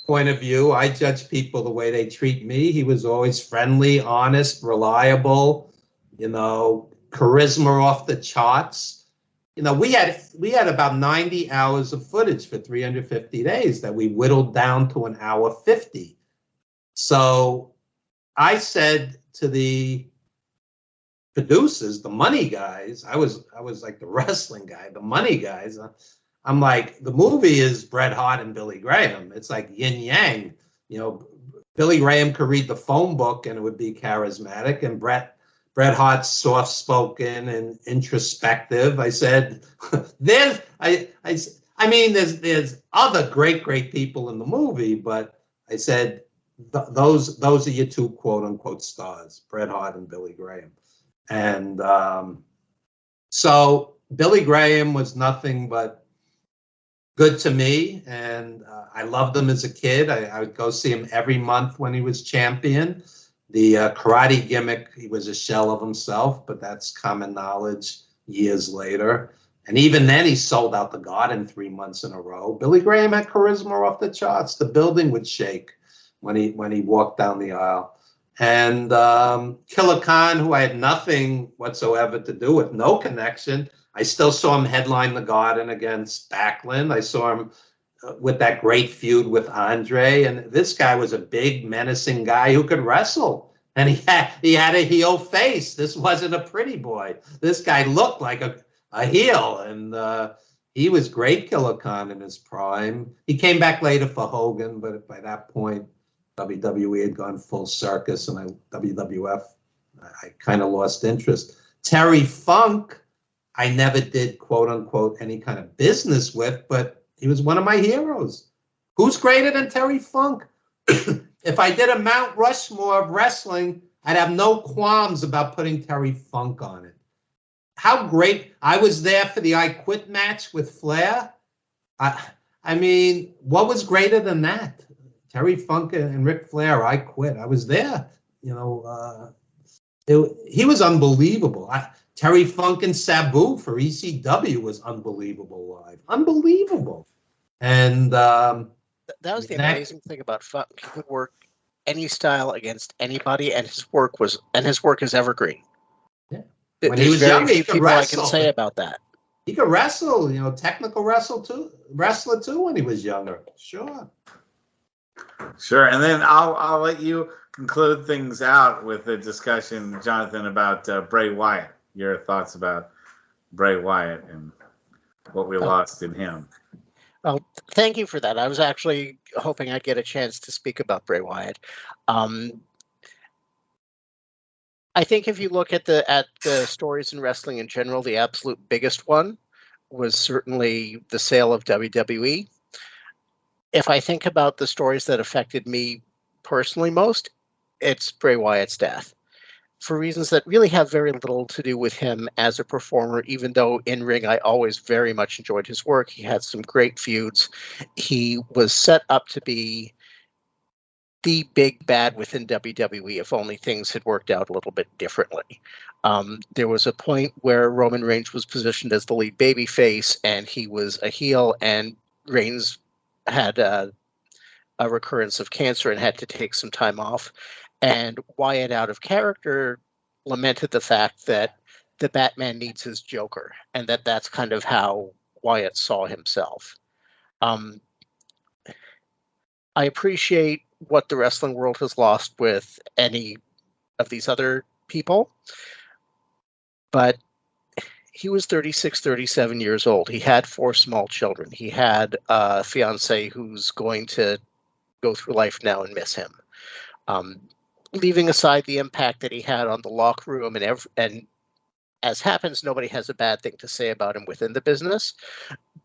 point of view, I judge people the way they treat me. He was always friendly, honest, reliable, charisma off the charts. We had about 90 hours of footage for 350 Days that we whittled down to an hour 50. So I said to the producers, the money guys, I was like the wrestling guy, the money guys. I'm like, the movie is Bret Hart and Billy Graham. It's like yin yang. Billy Graham could read the phone book and it would be charismatic, and Bret Hart's soft spoken and introspective. I said, there's other great people in the movie, but I said those are your two quote unquote stars, Bret Hart and Billy Graham. And so Billy Graham was nothing but good to me, and I loved him as a kid. I would go see him every month when he was champion. The karate gimmick, he was a shell of himself, but that's common knowledge years later. And even then, he sold out the Garden 3 months in a row. Billy Graham had charisma off the charts. The building would shake when he walked down the aisle. And Killer Khan, who I had nothing whatsoever to do with, no connection. I still saw him headline the Garden against Backlund. I saw him with that great feud with Andre. And this guy was a big, menacing guy who could wrestle. And he had a heel face. This wasn't a pretty boy. This guy looked like a heel. And he was great, Killer Khan, in his prime. He came back later for Hogan, but by that point, WWE had gone full circus, and WWF, I kind of lost interest. Terry Funk, I never did, quote unquote, any kind of business with, but he was one of my heroes. Who's greater than Terry Funk? If I did a Mount Rushmore of wrestling, I'd have no qualms about putting Terry Funk on it. How great. I was there for the I Quit match with Flair. I mean, what was greater than that? Terry Funk and Ric Flair, I Quit. I was there. He was unbelievable. Terry Funk and Sabu for ECW was unbelievable live. Unbelievable. And that was the amazing thing about Funk. He could work any style against anybody, and his work is evergreen. Yeah. When he was young, he could wrestle. I can say about that. He could wrestle, technical wrestler too when he was younger. Sure. Sure, and then I'll let you conclude things out with a discussion, Jonathan, about Bray Wyatt. Your thoughts about Bray Wyatt and what we lost in him. Well, thank you for that. I was actually hoping I'd get a chance to speak about Bray Wyatt. I think if you look at the stories in wrestling in general, the absolute biggest one was certainly the sale of WWE. If I think about the stories that affected me personally most, it's Bray Wyatt's death, for reasons that really have very little to do with him as a performer, even though in ring I always very much enjoyed his work. He had some great feuds. He was set up to be the big bad within WWE if only things had worked out a little bit differently. There was a point where Roman Reigns was positioned as the lead babyface and he was a heel, and Reigns had a recurrence of cancer and had to take some time off. And Wyatt, out of character, lamented the fact that the Batman needs his Joker, and that's kind of how Wyatt saw himself. I appreciate what the wrestling world has lost with any of these other people, but he was 36, 37 years old. He had 4 small children. He had a fiance who's going to go through life now and miss him. Leaving aside the impact that he had on the locker room, and as happens, nobody has a bad thing to say about him within the business,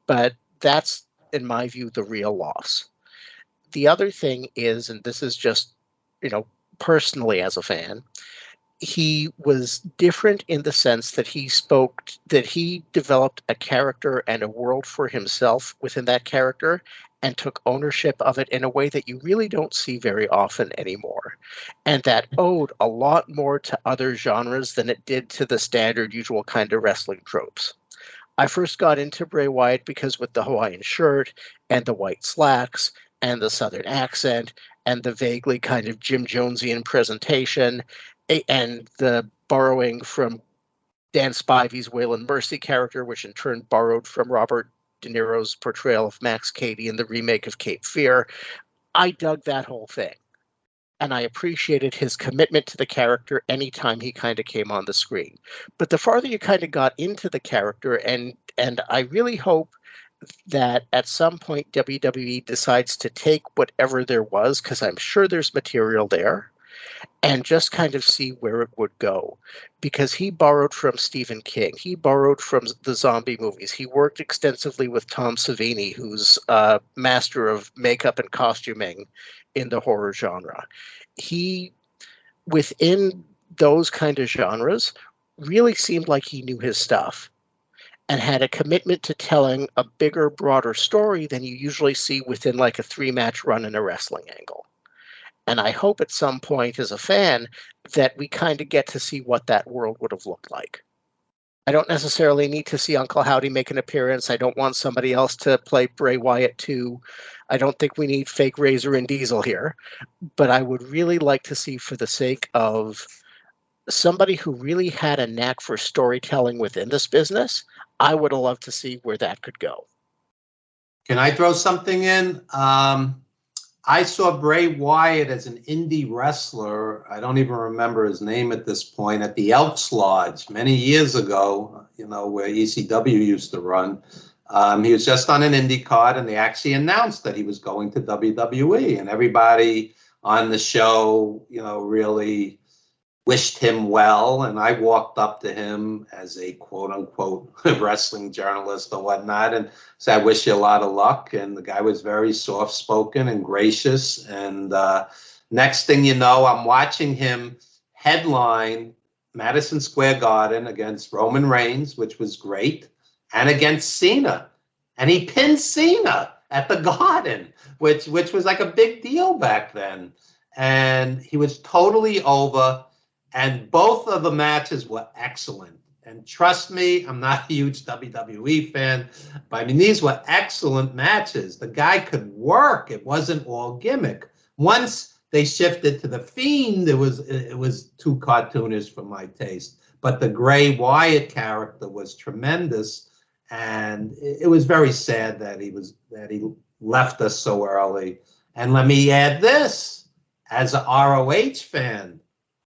but that's, in my view, the real loss. The other thing is, and this is just, personally as a fan, he was different in the sense that he developed a character and a world for himself within that character and took ownership of it in a way that you really don't see very often anymore. And that owed a lot more to other genres than it did to the standard usual kind of wrestling tropes. I first got into Bray Wyatt because with the Hawaiian shirt and the white slacks and the Southern accent and the vaguely kind of Jim Jonesian presentation and the borrowing from Dan Spivey's Waylon Mercy character, which in turn borrowed from Robert De Niro's portrayal of Max Cady in the remake of Cape Fear. I dug that whole thing. And I appreciated his commitment to the character anytime he kind of came on the screen. But the farther you kind of got into the character, and I really hope that at some point WWE decides to take whatever there was, because I'm sure there's material there, and just kind of see where it would go. Because he borrowed from Stephen King. He borrowed from the zombie movies. He worked extensively with Tom Savini, who's a master of makeup and costuming in the horror genre. He, within those kind of genres, really seemed like he knew his stuff and had a commitment to telling a bigger, broader story than you usually see within like a 3-match run in a wrestling angle. And I hope at some point as a fan that we kind of get to see what that world would have looked like. I don't necessarily need to see Uncle Howdy make an appearance. I don't want somebody else to play Bray Wyatt too. I don't think we need fake Razor and Diesel here. But I would really like to see, for the sake of somebody who really had a knack for storytelling within this business, I would have loved to see where that could go. Can I throw something in? I saw Bray Wyatt as an indie wrestler. I don't even remember his name at this point, at the Elks Lodge many years ago, where ECW used to run. He was just on an indie card, and they actually announced that he was going to WWE, and everybody on the show, really wished him well. And I walked up to him as a quote unquote wrestling journalist or whatnot and said, I wish you a lot of luck. And the guy was very soft spoken and gracious. And next thing you know, I'm watching him headline Madison Square Garden against Roman Reigns, which was great, and against Cena. And he pinned Cena at the Garden, which was like a big deal back then. And he was totally over. And both of the matches were excellent. And trust me, I'm not a huge WWE fan, but I mean, these were excellent matches. The guy could work. It wasn't all gimmick. Once they shifted to The Fiend, it was too cartoonish for my taste. But the Bray Wyatt character was tremendous. And it was very sad that he left us so early. And let me add this, as an ROH fan,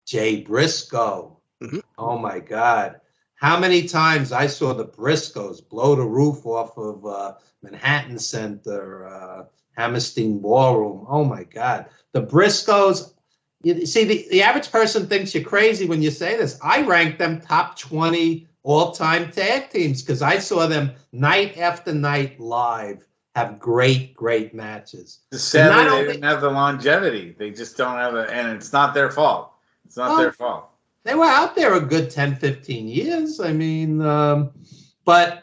Jay Briscoe. Mm-hmm. Oh my God. How many times I saw the Briscoes blow the roof off of Manhattan Center, Hammerstein Ballroom. Oh my God. The Briscoes, you see, the average person thinks you're crazy when you say this. I rank them top 20 all-time tag teams because I saw them night after night live have great, great matches. Sadly, they didn't have the longevity. They just don't have and it's not their fault. It's not their fault. They were out there a good 10, 15 years. I mean, but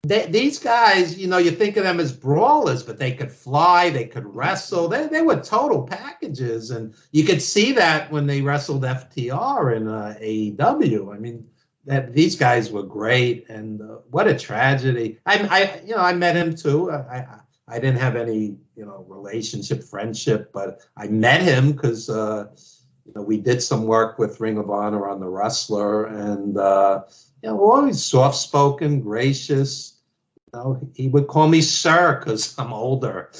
these guys, you think of them as brawlers, but they could fly, they could wrestle. They were total packages. And you could see that when they wrestled FTR in AEW. I mean, these guys were great. And what a tragedy. I met him too. I didn't have any, relationship, friendship, but I met him because, we did some work with Ring of Honor on The Wrestler, and always soft-spoken, gracious. He would call me sir because I'm older.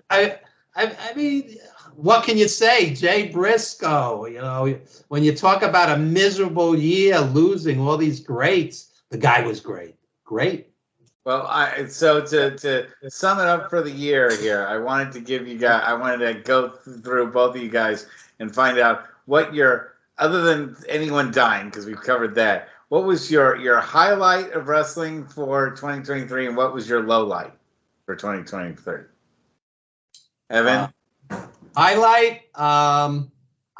I mean, what can you say, Jay Briscoe? When you talk about a miserable year, losing all these greats, the guy was great. Well, so to sum it up for the year here, I wanted to go through both of you guys and find out what other than anyone dying, because we've covered that, what was your highlight of wrestling for 2023 and what was your low light for 2023? Evan? Highlight,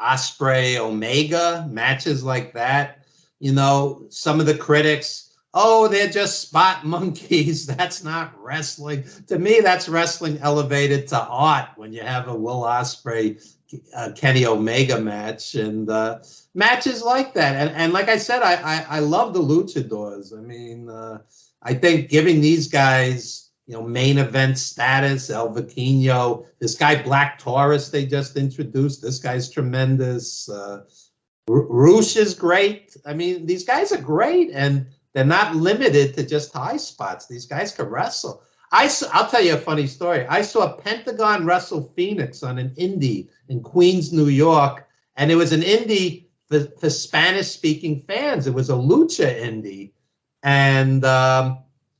Osprey Omega, matches like that. You know, some of the critics, oh, they're just spot monkeys. That's not wrestling. To me, that's wrestling elevated to art when you have a Will Ospreay, Kenny Omega match, and matches like that. And like I said, I love the luchadors. I mean, I think giving these guys, you know, main event status, El Vikingo, this guy Black Taurus they just introduced, this guy's tremendous. Roosh is great. I mean, these guys are great, and they're not limited to just high spots. These guys can wrestle. I'll tell you a funny story. I saw Pentagon wrestle Phoenix on an indie in Queens, New York, and it was an indie for Spanish-speaking fans. It was a lucha indie, and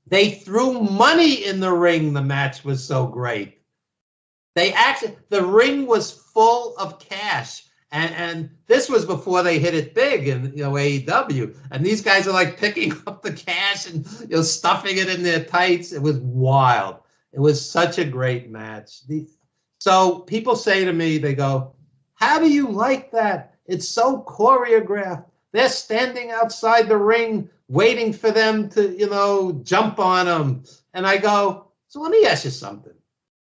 they threw money in the ring. The match was so great. The ring was full of cash. And this was before they hit it big in, you know, AEW. And these guys are like picking up the cash and, you know, stuffing it in their tights. It was wild. It was such a great match. So people say to me, they go, how do you like that? It's so choreographed. They're standing outside the ring waiting for them to, you know, jump on them. And I go, so let me ask you something.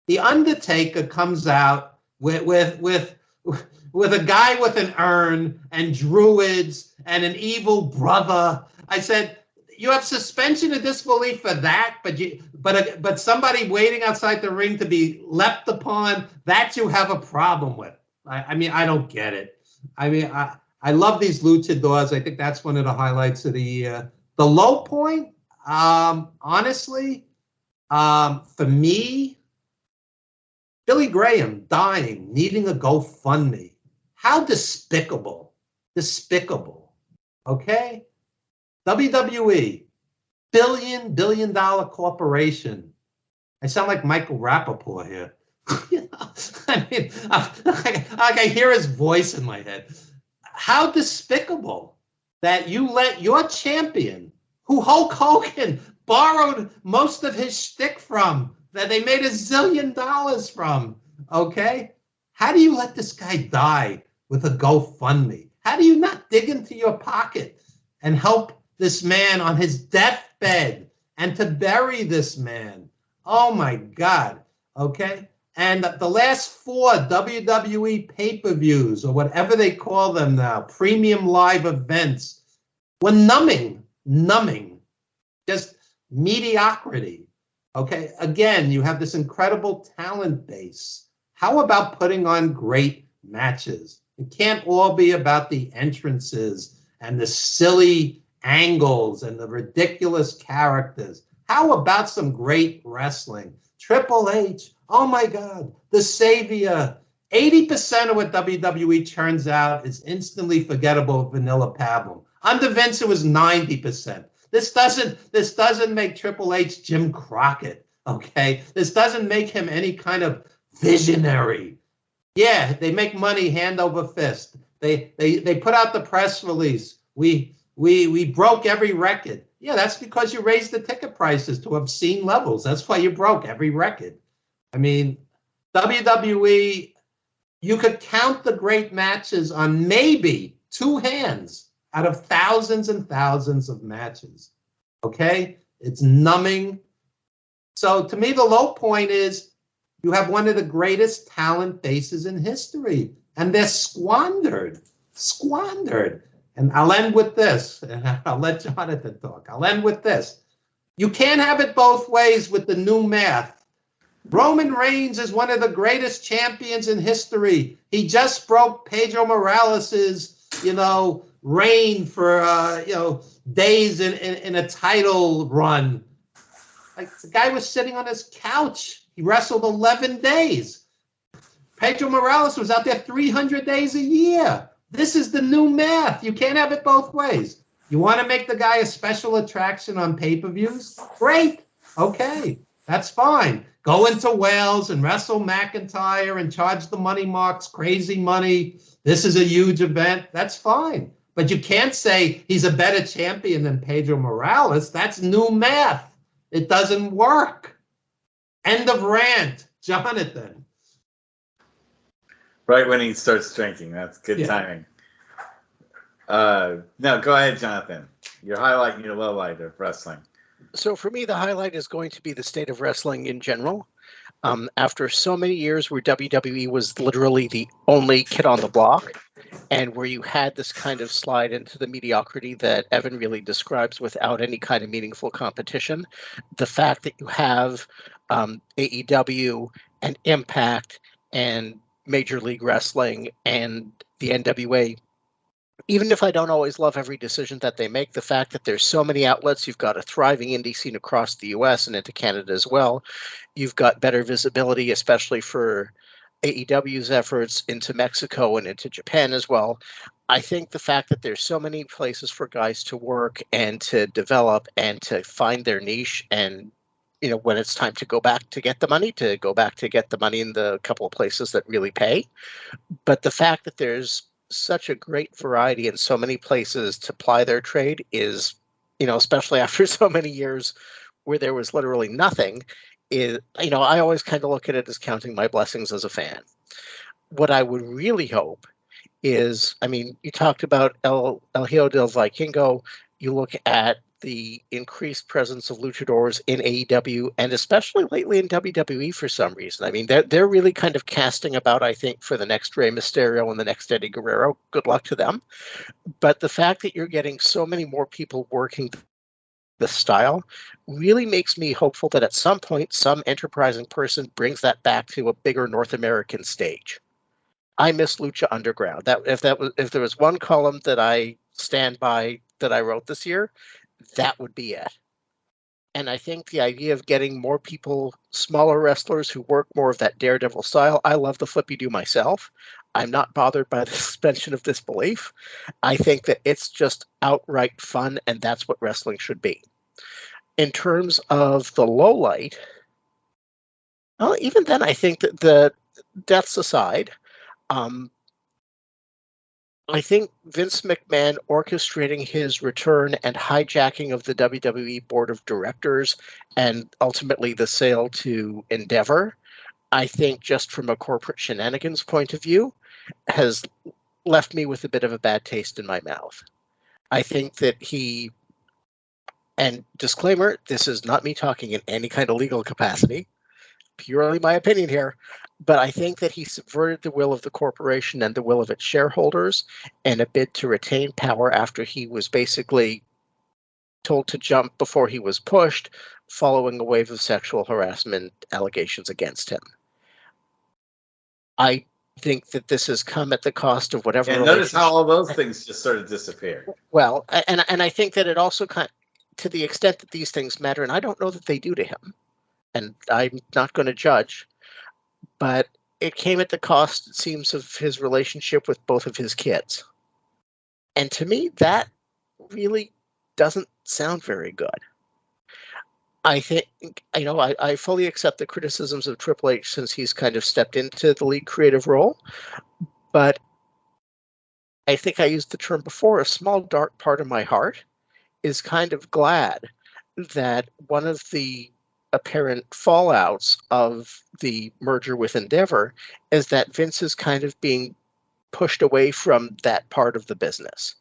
The Undertaker comes out with a guy with an urn and druids and an evil brother. I said, you have suspension of disbelief for that, but somebody waiting outside the ring to be leapt upon, that you have a problem with. I mean, I don't get it. I mean, I love these luchadors. I think that's one of the highlights of the year. The low point, honestly, for me, Billy Graham dying, needing a GoFundMe. How despicable. Despicable. Okay? WWE, billion dollar corporation. I sound like Michael Rappaport here. You know? I mean, I hear his voice in my head. How despicable that you let your champion, who Hulk Hogan borrowed most of his shtick from, that they made $1 zillion from, okay? How do you let this guy die with a GoFundMe? How do you not dig into your pocket and help this man on his deathbed and to bury this man? Oh my God, okay? And the last 4 WWE pay-per-views, or whatever they call them now, premium live events, were numbing, just mediocrity. Okay, again, you have this incredible talent base. How about putting on great matches? It can't all be about the entrances and the silly angles and the ridiculous characters. How about some great wrestling? Triple H, oh my God, the savior. 80% of what WWE churns out is instantly forgettable vanilla pablum. Under Vince, it was 90%. This doesn't make Triple H Jim Crockett, okay? This doesn't make him any kind of visionary. Yeah, they make money hand over fist. They put out the press release. We broke every record. Yeah, that's because you raised the ticket prices to obscene levels. That's why you broke every record. I mean, WWE, you could count the great matches on maybe 2 hands out of thousands and thousands of matches. Okay? It's numbing. So to me, the low point is you have one of the greatest talent bases in history, and they're squandered. And I'll end with this. I'll let Jonathan talk. I'll end with this. You can't have it both ways with the new math. Roman Reigns is one of the greatest champions in history. He just broke Pedro Morales's, reign for, days in a title run. Like, the guy was sitting on his couch. He wrestled 11 days. Pedro Morales was out there 300 days a year. This is the new math. You can't have it both ways. You want to make the guy a special attraction on pay-per-views? Great. Okay, that's fine. Go into Wales and wrestle McIntyre and charge the money marks crazy money. This is a huge event. That's fine. But you can't say he's a better champion than Pedro Morales. That's new math. It doesn't work. End of rant. Jonathan. Right when he starts drinking. That's good timing. No, go ahead, Jonathan. Your highlight and your low light of wrestling. So for me, the highlight is going to be the state of wrestling in general. After so many years where WWE was literally the only kid on the block, and where you had this kind of slide into the mediocrity that Evan really describes without any kind of meaningful competition, the fact that you have AEW and Impact and Major League Wrestling and the NWA, even if I don't always love every decision that they make, the fact that there's so many outlets, you've got a thriving indie scene across the US and into Canada as well. You've got better visibility, especially for AEW's efforts into Mexico and into Japan as well. I think the fact that there's so many places for guys to work and to develop and to find their niche, and when it's time to go back to get the money, in the couple of places that really pay. But the fact that there's such a great variety in so many places to ply their trade is, especially after so many years where there was literally nothing, is, I always kind of look at it as counting my blessings as a fan. What I would really hope is, you talked about El Hijo del Vikingo, you look at the increased presence of luchadors in AEW and especially lately in WWE for some reason. They're really kind of casting about, I think, for the next Rey Mysterio and the next Eddie Guerrero. Good luck to them. But the fact that you're getting so many more people working the style really makes me hopeful that at some point some enterprising person brings that back to a bigger North American stage. I miss Lucha Underground. If there was one column that I stand by that I wrote this year, that would be it. And I think the idea of getting more people, smaller wrestlers who work more of that daredevil style, I love the flippy do myself. I'm not bothered by the suspension of disbelief. I think that it's just outright fun, and that's what wrestling should be. In terms of the low light, well, even then, I think that the deaths aside, I think Vince McMahon orchestrating his return and hijacking of the WWE board of directors and ultimately the sale to Endeavor, I think just from a corporate shenanigans point of view, has left me with a bit of a bad taste in my mouth. I think that and disclaimer, this is not me talking in any kind of legal capacity, purely my opinion here, but I think that he subverted the will of the corporation and the will of its shareholders in a bid to retain power after he was basically told to jump before he was pushed, following a wave of sexual harassment allegations against him. I think that this has come at the cost of whatever. And notice how all those things just sort of disappeared. Well, and I think that it also to the extent that these things matter, and I don't know that they do to him, and I'm not going to judge, but it came at the cost, it seems, of his relationship with both of his kids. And to me, that really doesn't sound very good. I think, I fully accept the criticisms of Triple H since he's kind of stepped into the lead creative role, but I think I used the term before, a small dark part of my heart is kind of glad that one of the apparent fallouts of the merger with Endeavor is that Vince is kind of being pushed away from that part of the business.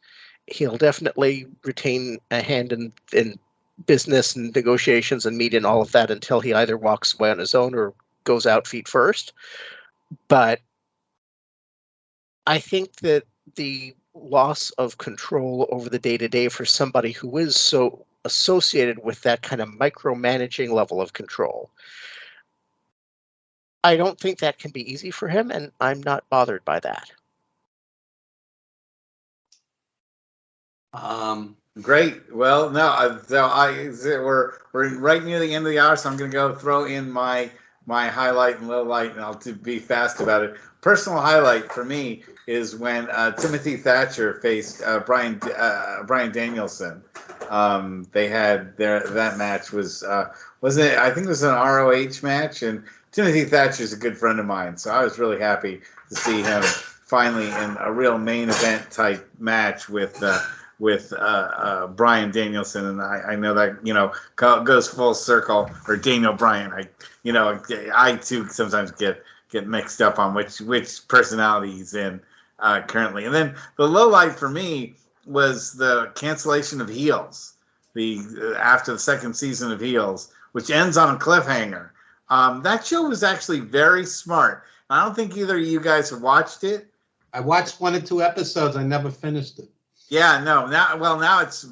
He'll definitely retain a hand in business and negotiations and media and all of that until he either walks away on his own or goes out feet first. But I think that the loss of control over the day-to-day for somebody who is so associated with that kind of micromanaging level of control, I don't think that can be easy for him, and I'm not bothered by that. Great. Well, no, we're right near the end of the hour, so I'm going to go throw in my highlight and low light, and I'll be fast about it. Personal highlight for me is when Timothy Thatcher faced Brian Danielson. They had that match wasn't it? I think it was an ROH match, and Timothy Thatcher is a good friend of mine, so I was really happy to see him finally in a real main event type match with Brian Danielson, and I know that goes full circle, or Daniel Bryan. I too sometimes get get mixed up on which personality he's in currently. And then the low light for me was the cancellation of Heels, after the second season of Heels, which ends on a cliffhanger. That show was actually very smart. I don't think either of you guys have watched it. I watched 1 or 2 episodes. I never finished it. Yeah, no. Now it's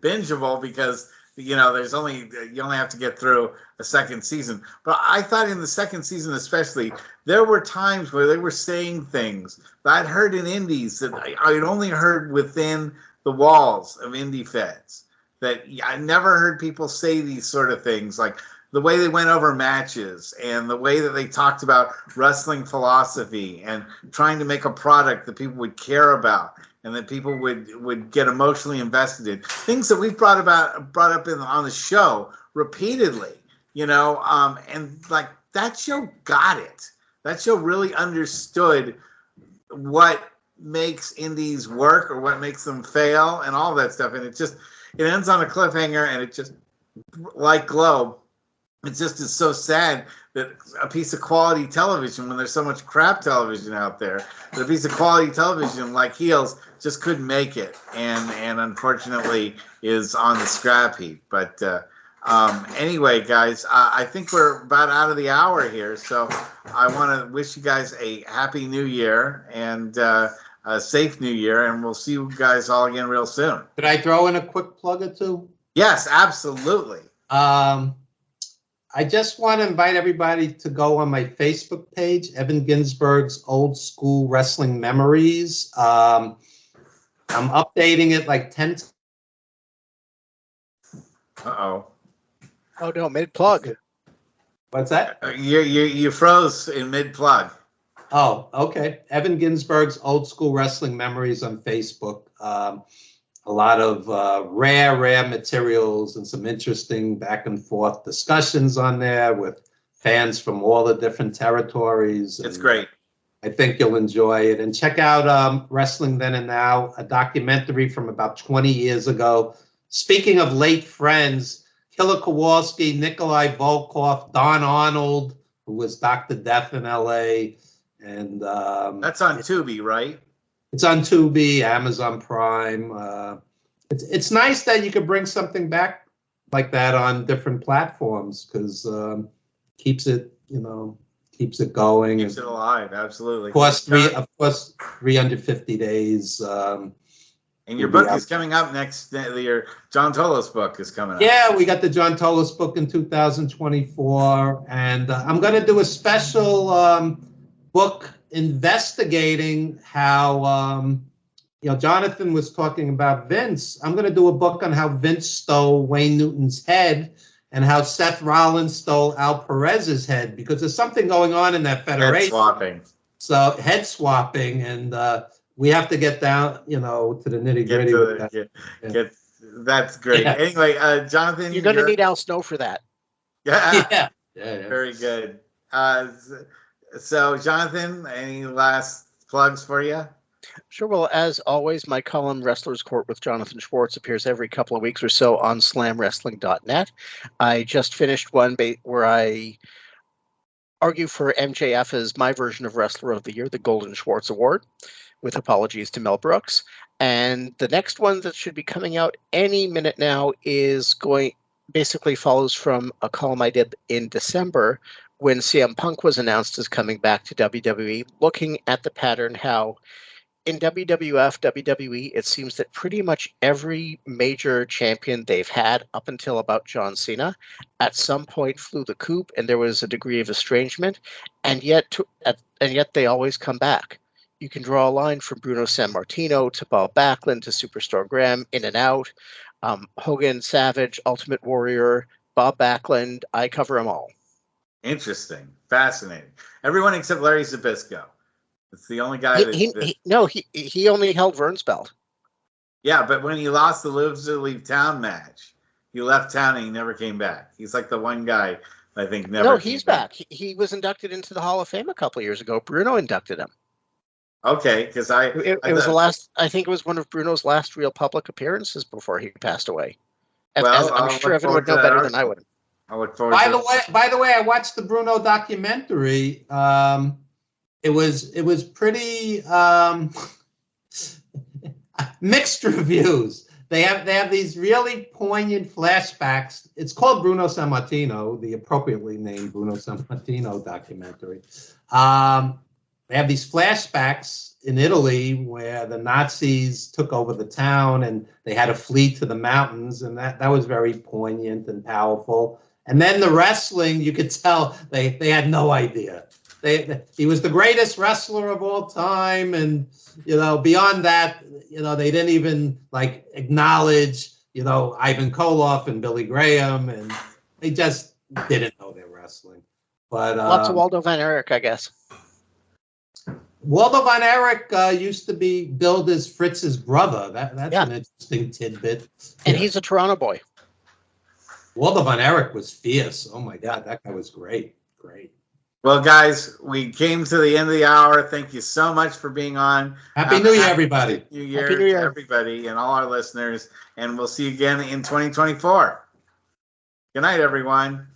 bingeable because you only have to get through a second season. But I thought in the second season especially, there were times where they were saying things that I'd heard in indies that I'd only heard within the walls of indie feds. That I never heard people say these sort of things, like the way they went over matches and the way that they talked about wrestling philosophy and trying to make a product that people would care about and that people would get emotionally invested in. Things that we've brought up on the show repeatedly, and like that show got it. That show really understood what makes indies work or what makes them fail and all that stuff. And it ends on a cliffhanger, and it just, like Globe, it just is so sad that a piece of quality television, when there's so much crap television out there, that a piece of quality television like Heels just couldn't make it, and unfortunately is on the scrap heap. But anyway, guys, I think we're about out of the hour here, so I want to wish you guys a happy New Year and a safe New Year, and we'll see you guys all again real soon. Could I throw in a quick plug or two? Yes, absolutely. I just want to invite everybody to go on my Facebook page, Evan Ginzburg's Old School Wrestling Memories. I'm updating it like 10 times. Uh-oh. Oh, no, mid-plug. What's that? You froze in mid-plug. Oh, okay. Evan Ginzburg's Old School Wrestling Memories on Facebook. A lot of rare materials and some interesting back and forth discussions on there with fans from all the different territories. It's great. I think you'll enjoy it. And check out Wrestling Then and Now, a documentary from about 20 years ago. Speaking of late friends, Killer Kowalski, Nikolai Volkov, Don Arnold, who was Dr. Death in L.A., and that's on Tubi, right? It's on Tubi, Amazon Prime. It's nice that you could bring something back like that on different platforms because keeps it going. Keeps it alive, absolutely. Of course, 350 days. And your book is coming up next. Your John Tolos book is coming up. Yeah, we got the John Tolos book in 2024, and I'm going to do a special book investigating how Jonathan was talking about Vince. I'm going to do a book on how Vince stole Wayne Newton's head and how Seth Rollins stole Al Perez's head, because there's something going on in that federation. Head swapping. So head swapping, and we have to get down, to the nitty gritty. That's great. Yeah. Anyway, Jonathan, you're going to need Al Snow for that. Yeah. Very good. So, Jonathan, any last plugs for you? Sure. Well, as always, my column, Wrestler's Court with Jonathan Schwartz, appears every couple of weeks or so on slamwrestling.net. I just finished one where I argue for MJF as my version of Wrestler of the Year, the Golden Schwartz Award, with apologies to Mel Brooks. And the next one that should be coming out any minute now basically follows from a column I did in December when CM Punk was announced as coming back to WWE, looking at the pattern how in WWF, WWE, it seems that pretty much every major champion they've had up until about John Cena at some point flew the coop, and there was a degree of estrangement, and yet they always come back. You can draw a line from Bruno Sammartino to Bob Backlund to Superstar Graham, In and Out, Hogan, Savage, Ultimate Warrior, Bob Backlund. I cover them all. Interesting. Fascinating. Everyone except Larry Zbyszko. It's the only guy he only held Vern's belt. Yeah, but when he lost the Live to Leave Town match, he left town and he never came back. He's like the one guy I think never. No, he's back. He was inducted into the Hall of Fame a couple of years ago. Bruno inducted him. Okay, because it was the last. I think it was one of Bruno's last real public appearances before he passed away. Well, I'm sure Evan would know better than I would. I look forward. By the way, I watched the Bruno documentary. It was pretty mixed reviews. They have these really poignant flashbacks. It's called Bruno Sammartino, the appropriately named Bruno Sammartino documentary. They have these flashbacks in Italy where the Nazis took over the town and they had to flee to the mountains, and that was very poignant and powerful. And then the wrestling, you could tell they had no idea. He was the greatest wrestler of all time, and beyond that, they didn't even like acknowledge Ivan Koloff and Billy Graham, and they just didn't know their wrestling. But lots of Waldo Van Erich, I guess. Waldo Van Erich used to be billed as Fritz's brother. That's an interesting tidbit. And he's a Toronto boy. Waldo Van Erich was fierce. Oh my God, that guy was great. Great. Well, guys, we came to the end of the hour. Thank you so much for being on. Happy New Year, everybody. Happy New Year to everybody and all our listeners. And we'll see you again in 2024. Good night, everyone.